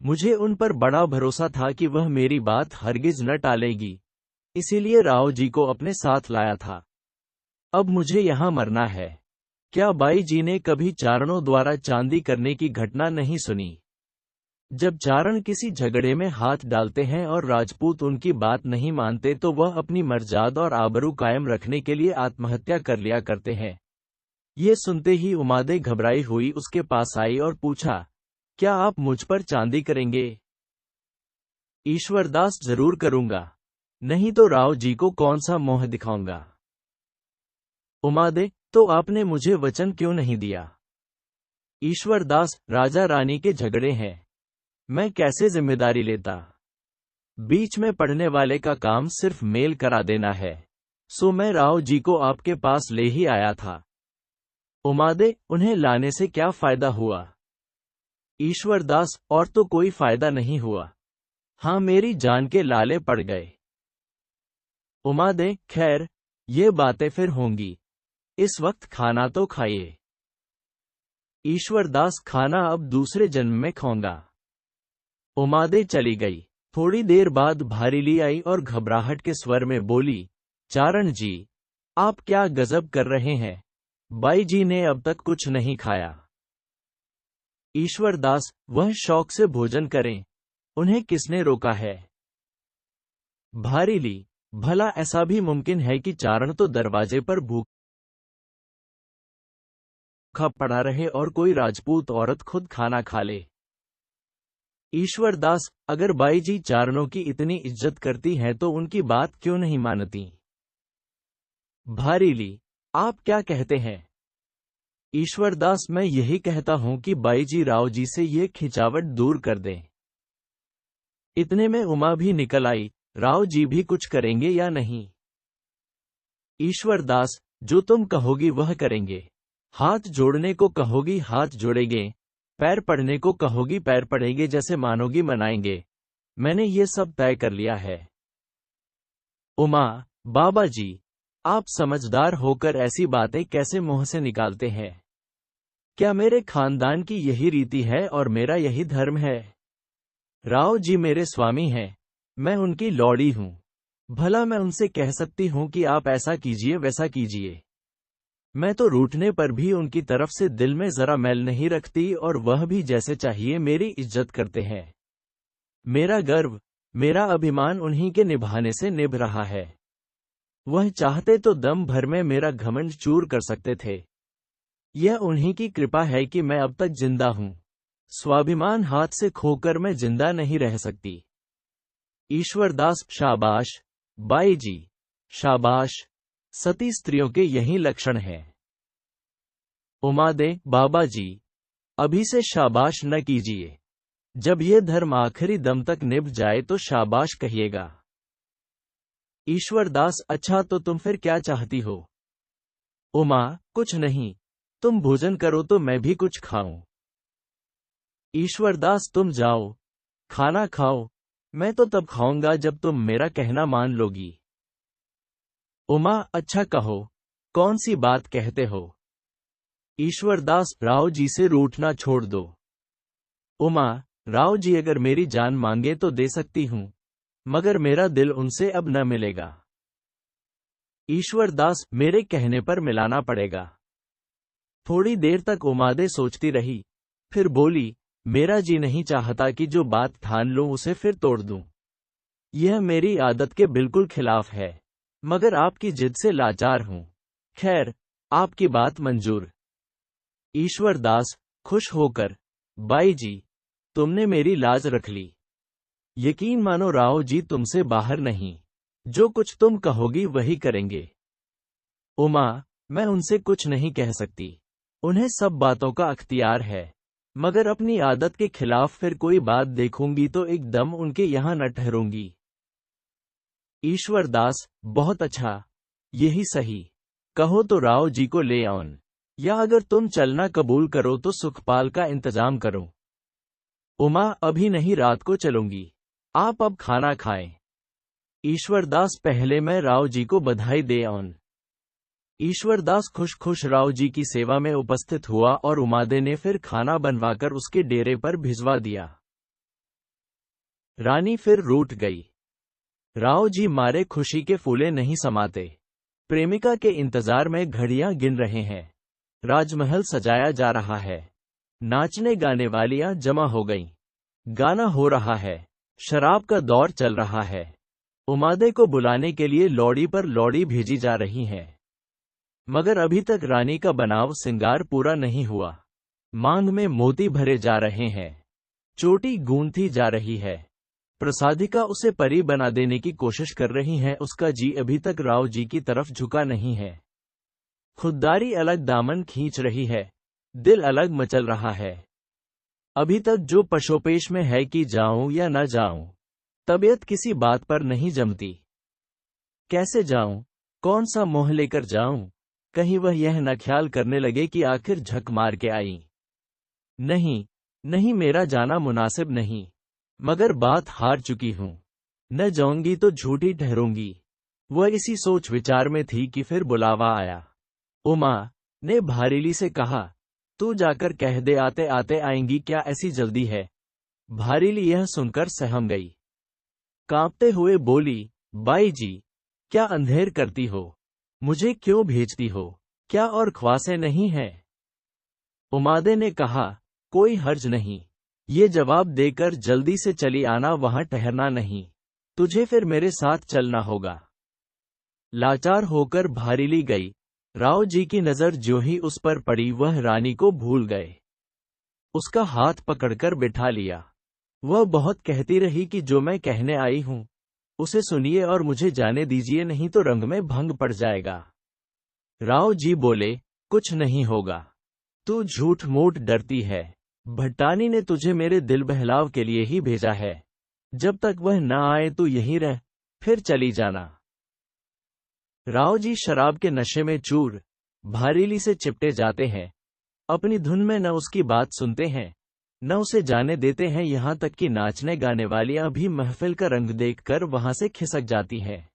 मुझे उन पर बड़ा भरोसा था कि वह मेरी बात हरगिज न टालेगी, इसीलिए राव जी को अपने साथ लाया था। अब मुझे यहाँ मरना है। क्या बाई जी ने कभी चारणों द्वारा चांदी करने की घटना नहीं सुनी? जब चारण किसी झगड़े में हाथ डालते हैं और राजपूत उनकी बात नहीं मानते तो वह अपनी मर्यादा और आबरू कायम रखने के लिए आत्महत्या कर लिया करते हैं। ये सुनते ही उमादे घबराई हुई उसके पास आई और पूछा, क्या आप मुझ पर चांदी करेंगे? ईश्वरदास, जरूर करूंगा, नहीं तो राव जी को कौन सा मोह दिखाऊंगा। उमादे, तो आपने मुझे वचन क्यों नहीं दिया? ईश्वरदास, राजा रानी के झगड़े हैं, मैं कैसे जिम्मेदारी लेता? बीच में पड़ने वाले का काम सिर्फ मेल करा देना है, सो मैं राव जी को आपके पास ले ही आया था। उमादे, उन्हें लाने से क्या फायदा हुआ? ईश्वरदास, और तो कोई फायदा नहीं हुआ, हाँ मेरी जान के लाले पड़ गए। उमादे, खैर, ये बातें फिर होंगी, इस वक्त खाना तो खाइए। ईश्वरदास, खाना अब दूसरे जन्म में खाऊंगा। उमादे चली गई। थोड़ी देर बाद भारीली आई और घबराहट के स्वर में बोली, चारण जी, आप क्या गजब कर रहे हैं? बाई जी ने अब तक कुछ नहीं खाया। ईश्वरदास, वह शौक से भोजन करें, उन्हें किसने रोका है? भारीली, भला ऐसा भी मुमकिन है कि चारण तो दरवाजे पर भूखा पड़ा रहे और कोई राजपूत औरत खुद खाना खा ले? ईश्वरदास, अगर बाई जी चारणों की इतनी इज्जत करती हैं तो उनकी बात क्यों नहीं मानती? भारीली, आप क्या कहते हैं? ईश्वरदास, मैं यही कहता हूं कि बाई जी राव जी से ये खिंचावट दूर कर दें। इतने में उमा भी निकल आई, राव जी भी कुछ करेंगे या नहीं? ईश्वरदास, जो तुम कहोगी वह करेंगे। हाथ जोड़ने को कहोगी हाथ जोड़ेंगे, पैर पड़ने को कहोगी पैर पड़ेंगे, जैसे मानोगी मनाएंगे। मैंने ये सब तय कर लिया है। उमा, बाबा जी, आप समझदार होकर ऐसी बातें कैसे मुंह से निकालते हैं? क्या मेरे खानदान की यही रीति है और मेरा यही धर्म है? राव जी मेरे स्वामी हैं, मैं उनकी लौड़ी हूं, भला मैं उनसे कह सकती हूं कि आप ऐसा कीजिए वैसा कीजिए? मैं तो रूठने पर भी उनकी तरफ से दिल में जरा मैल नहीं रखती और वह भी जैसे चाहिए मेरी इज्जत करते हैं। मेरा गर्व, मेरा अभिमान उन्हीं के निभाने से निभ रहा है। वह चाहते तो दम भर में मेरा घमंड चूर कर सकते थे। यह उन्हीं की कृपा है कि मैं अब तक जिंदा हूं। स्वाभिमान हाथ से खोकर मैं जिंदा नहीं रह सकती। ईश्वरदास, शाबाश। बाई जी, शाबाश। सती स्त्रियों के यही लक्षण हैं। उमादे, बाबा जी, अभी से शाबाश न कीजिए, जब ये धर्म आखिरी दम तक निभ जाए तो शाबाश कहिएगा। ईश्वरदास, अच्छा तो तुम फिर क्या चाहती हो? उमा, कुछ नहीं, तुम भोजन करो तो मैं भी कुछ खाऊं। ईश्वरदास, तुम जाओ, खाना खाओ, मैं तो तब खाऊंगा जब तुम मेरा कहना मान लोगी। उमा, अच्छा कहो, कौन सी बात कहते हो? ईश्वरदास, राव जी से रूठना छोड़ दो। उमा, राव जी अगर मेरी जान मांगे तो दे सकती हूं, मगर मेरा दिल उनसे अब न मिलेगा। ईश्वरदास, मेरे कहने पर मिलाना पड़ेगा। थोड़ी देर तक उमादे सोचती रही, फिर बोली, मेरा जी नहीं चाहता कि जो बात ठान लूं उसे फिर तोड़ दूं। यह मेरी आदत के बिल्कुल खिलाफ है, मगर आपकी जिद से लाचार हूं। खैर, आपकी बात मंजूर। ईश्वरदास, खुश होकर, बाई जी, तुमने मेरी लाज रख ली। यकीन मानो राव जी तुमसे बाहर नहीं, जो कुछ तुम कहोगी वही करेंगे। उमा, मैं उनसे कुछ नहीं कह सकती, उन्हें सब बातों का अख्तियार है, मगर अपनी आदत के खिलाफ फिर कोई बात देखूंगी तो एकदम उनके यहां न ठहरूंगी। ईश्वरदास, बहुत अच्छा, यही सही। कहो तो राव जी को ले आऊं, या अगर तुम चलना कबूल करो तो सुखपाल का इंतजाम करो। उमा, अभी नहीं, रात को चलूंगी, आप अब खाना खाएं। ईश्वरदास, पहले मैं राव जी को बधाई दे आऊं। ईश्वरदास खुश खुश राव जी की सेवा में उपस्थित हुआ और उमादे ने फिर खाना बनवाकर उसके डेरे पर भिजवा दिया। रानी फिर रूठ गई। राव जी मारे खुशी के फूले नहीं समाते। प्रेमिका के इंतजार में घड़ियां गिन रहे हैं। राजमहल सजाया जा रहा है। नाचने गाने वालियां जमा हो गईं। गाना हो रहा है। शराब का दौर चल रहा है। उमादे को बुलाने के लिए लौड़ी पर लौड़ी भेजी जा रही हैं। मगर अभी तक रानी का बनाव सिंगार पूरा नहीं हुआ। मांग में मोती भरे जा रहे हैं। चोटी गूंथी जा रही है। प्रसादिका उसे परी बना देने की कोशिश कर रही हैं। उसका जी अभी तक राव जी की तरफ झुका नहीं है। खुददारी अलग दामन खींच रही है। दिल अलग मचल रहा है। अभी तक जो पशोपेश में है कि जाऊं या न जाऊं। तबीयत किसी बात पर नहीं जमती। कैसे जाऊं? कौन सा मोह लेकर जाऊं? कहीं वह यह न ख्याल करने लगे कि आखिर झक मार के आई। नहीं, नहीं, मेरा जाना मुनासिब नहीं। मगर बात हार चुकी हूं। न जाऊंगी तो झूठी ठहरूंगी। वह इसी सोच विचार में थी कि फिर बुलावा आया। उमा ने भारीली से कहा, तू जाकर कह दे आते आते आएंगी, क्या ऐसी जल्दी है? भारीली यह सुनकर सहम गई। कांपते हुए बोली, बाई जी, क्या अंधेर करती हो? मुझे क्यों भेजती हो? क्या और ख्वासें नहीं हैं? उमादे ने कहा, कोई हर्ज नहीं। ये जवाब देकर जल्दी से चली आना, वहां ठहरना नहीं। तुझे फिर मेरे साथ चलना होगा। लाचार होकर भारीली गई। राव जी की नजर ज्यों ही उस पर पड़ी, वह रानी को भूल गए। उसका हाथ पकड़कर बिठा लिया। वह बहुत कहती रही कि जो मैं कहने आई हूं उसे सुनिए और मुझे जाने दीजिए, नहीं तो रंग में भंग पड़ जाएगा। राव जी बोले, कुछ नहीं होगा। तू झूठ मूठ डरती है। भट्टानी ने तुझे मेरे दिल बहलाव के लिए ही भेजा है। जब तक वह न आए तू यहीं रह, फिर चली जाना। राव जी शराब के नशे में चूर भारीली से चिपटे जाते हैं। अपनी धुन में न उसकी बात सुनते हैं न उसे जाने देते हैं। यहां तक कि नाचने गाने वालियां भी महफिल का रंग देखकर वहां से खिसक जाती हैं।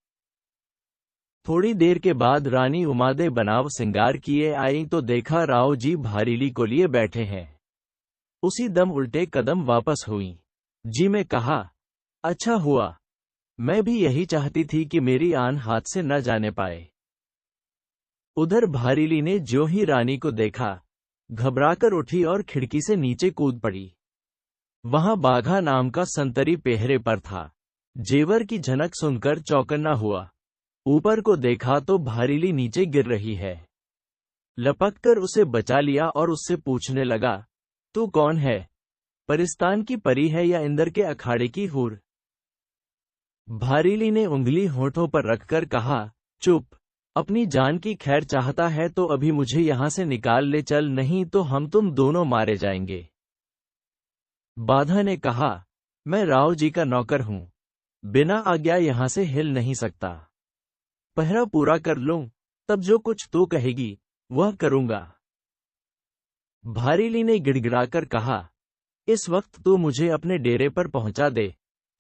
थोड़ी देर के बाद रानी उमादे बनाव सिंगार किए आई तो देखा राव जी भारीली को लिए बैठे हैं। उसी दम उल्टे कदम वापस हुई। जी में कहा, अच्छा हुआ। मैं भी यही चाहती थी कि मेरी आन हाथ से न जाने पाए। उधर भारीली ने ज्यों ही रानी को देखा, घबराकर उठी और खिड़की से नीचे कूद पड़ी। वहां बाघा नाम का संतरी पेहरे पर था। जेवर की झनक सुनकर चौकन्ना हुआ। ऊपर को देखा तो भारीली नीचे गिर रही है। लपककर उसे बचा लिया और उससे पूछने लगा, तू कौन है? परिस्तान की परी है या इंदर के अखाड़े की हूर? भारीली ने उंगली होठों पर रखकर कहा, चुप। अपनी जान की खैर चाहता है तो अभी मुझे यहां से निकाल ले चल, नहीं तो हम तुम दोनों मारे जाएंगे। बाधा ने कहा, मैं राव जी का नौकर हूं। बिना आज्ञा यहां से हिल नहीं सकता। पहरा पूरा कर लूं, तब जो कुछ तू कहेगी वह करूंगा। भारीली ने गिड़गिड़ाकर कहा, इस वक्त तू मुझे अपने डेरे पर पहुंचा दे,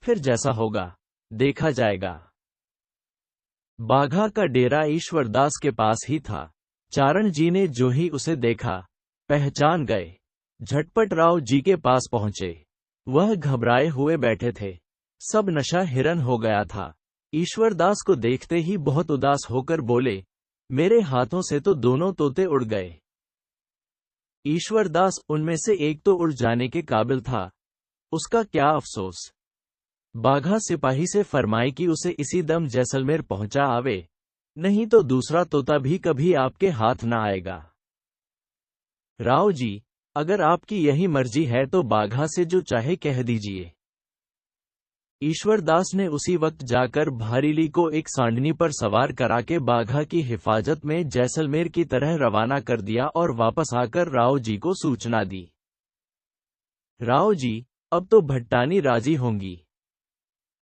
फिर जैसा होगा देखा जाएगा। बाघा का डेरा ईश्वरदास के पास ही था। चारण जी ने जो ही उसे देखा पहचान गए। झटपट राव जी के पास पहुंचे। वह घबराए हुए बैठे थे। सब नशा हिरन हो गया था। ईश्वरदास को देखते ही बहुत उदास होकर बोले, मेरे हाथों से तो दोनों तोते उड़ गए। ईश्वरदास उनमें से एक तो उड़ जाने के काबिल था, उसका क्या अफसोस। बाघा सिपाही से फरमाए कि उसे इसी दम जैसलमेर पहुंचा आवे, नहीं तो दूसरा तोता भी कभी आपके हाथ न आएगा। राव जी, अगर आपकी यही मर्जी है तो बाघा से जो चाहे कह दीजिए। ईश्वरदास ने उसी वक्त जाकर भारीली को एक सांडनी पर सवार करा के बाघा की हिफाजत में जैसलमेर की तरह रवाना कर दिया और वापस आकर राव जी को सूचना दी। राव जी, अब तो भट्टानी राजी होंगी।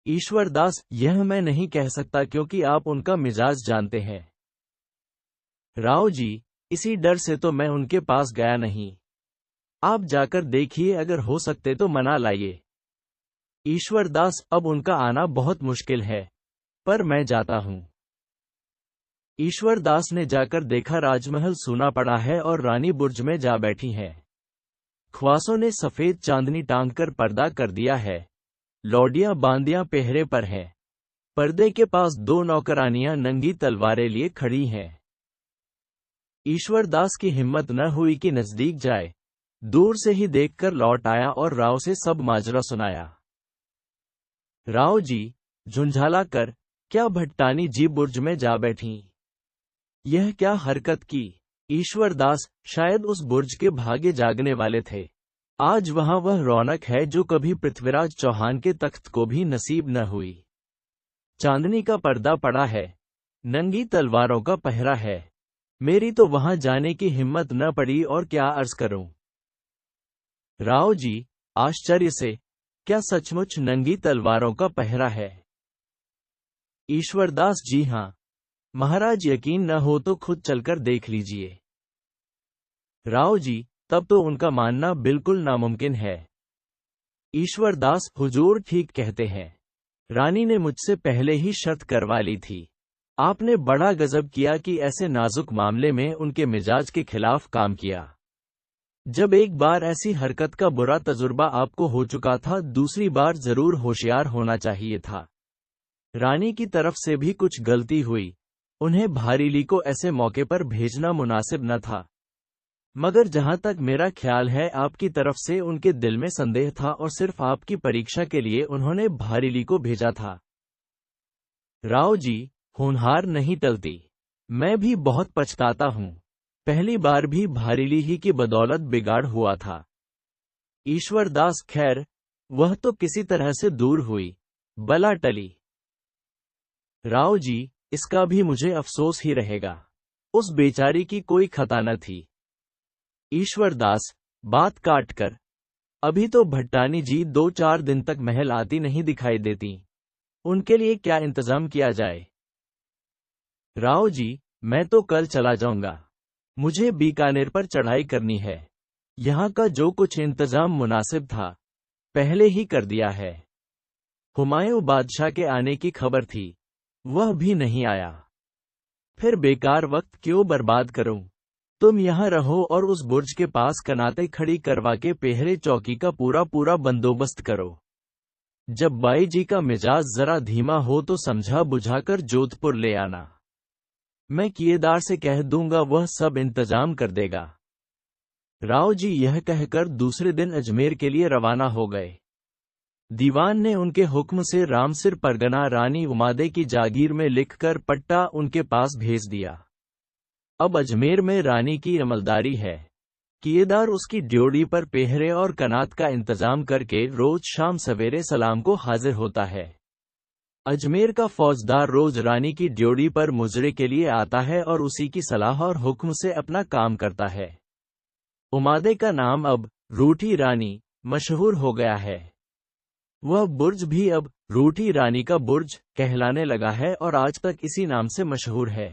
ईश्वरदास, यह मैं नहीं कह सकता क्योंकि आप उनका मिजाज जानते हैं। राव जी, इसी डर से तो मैं उनके पास गया नहीं। आप जाकर देखिए, अगर हो सकते तो मना लाइए। ईश्वरदास, अब उनका आना बहुत मुश्किल है, पर मैं जाता हूं। ईश्वरदास ने जाकर देखा राजमहल सूना पड़ा है और रानी बुर्ज में जा बैठी है। ख्वासों ने सफेद चांदनी टांग कर पर्दा कर दिया है। लौडियां बांदियां पहरे पर हैं। पर्दे के पास 2 नौकरानियां नंगी तलवारें लिए खड़ी हैं। ईश्वरदास की हिम्मत न हुई कि नजदीक जाए, दूर से ही देखकर लौट आया और राव से सब माजरा सुनाया। राव जी, झुंझाला कर, क्या भट्टानी जी बुर्ज में जा बैठी? यह क्या हरकत की? ईश्वरदास, शायद उस बुर्ज के भागे जागने वाले थे। आज वहां वह रौनक है जो कभी पृथ्वीराज चौहान के तख्त को भी नसीब न हुई। चांदनी का पर्दा पड़ा है, नंगी तलवारों का पहरा है। मेरी तो वहां जाने की हिम्मत न पड़ी और क्या अर्ज करूं। राव जी, आश्चर्य से, क्या सचमुच नंगी तलवारों का पहरा है? ईश्वरदास, जी हां। महाराज, यकीन न हो तो खुद चलकर देख लीजिए। राव जी, तब तो उनका मानना बिल्कुल नामुमकिन है। ईश्वरदास, हुजूर ठीक कहते हैं। रानी ने मुझसे पहले ही शर्त करवा ली थी। आपने बड़ा गजब किया कि ऐसे नाजुक मामले में उनके मिजाज के खिलाफ काम किया। जब एक बार ऐसी हरकत का बुरा तजुर्बा आपको हो चुका था, दूसरी बार जरूर होशियार होना चाहिए था। रानी की तरफ से भी कुछ गलती हुई। उन्हें भारीली को ऐसे मौके पर भेजना मुनासिब न था। मगर जहां तक मेरा ख्याल है, आपकी तरफ से उनके दिल में संदेह था और सिर्फ आपकी परीक्षा के लिए उन्होंने भारीली को भेजा था। राव जी, होनहार नहीं टलती। मैं भी बहुत पछताता हूं। पहली बार भी भारीली ही की बदौलत बिगाड़ हुआ था। ईश्वरदास, खैर, वह तो किसी तरह से दूर हुई, बला टली। राव जी, इसका भी मुझे अफसोस ही रहेगा। उस बेचारी की कोई खता न थी। ईश्वरदास, बात काट कर, अभी तो भट्टानी जी 2-4 दिन तक महल आती नहीं दिखाई देती। उनके लिए क्या इंतजाम किया जाए? राव जी, मैं तो कल चला जाऊंगा। मुझे बीकानेर पर चढ़ाई करनी है। यहाँ का जो कुछ इंतजाम मुनासिब था, पहले ही कर दिया है। हुमायूं बादशाह के आने की खबर थी, वह भी नहीं आया। फिर बेकार वक्त क्यों बर्बाद करूं? तुम यहाँ रहो और उस बुर्ज के पास कनाते खड़ी करवा के पहरे चौकी का पूरा बंदोबस्त करो। जब बाई जी का मिजाज जरा धीमा हो तो समझा बुझाकर जोधपुर ले आना। मैं किएदार से कह दूंगा, वह सब इंतजाम कर देगा। राव जी यह कहकर दूसरे दिन अजमेर के लिए रवाना हो गए। दीवान ने उनके हुक्म से रामसिर परगना रानी उमादे की जागीर में लिखकर पट्टा उनके पास भेज दिया। अब अजमेर में रानी की अमलदारी है। किएदार उसकी ड्योढ़ी पर पहरे और कनात का इंतजाम करके रोज शाम सवेरे सलाम को हाजिर होता है। अजमेर का फौजदार रोज रानी की ड्योढ़ी पर मुजरे के लिए आता है और उसी की सलाह और हुक्म से अपना काम करता है। उमादे का नाम अब रूठी रानी मशहूर हो गया है। वह बुर्ज भी अब रूठी रानी का बुर्ज कहलाने लगा है और आज तक इसी नाम से मशहूर है।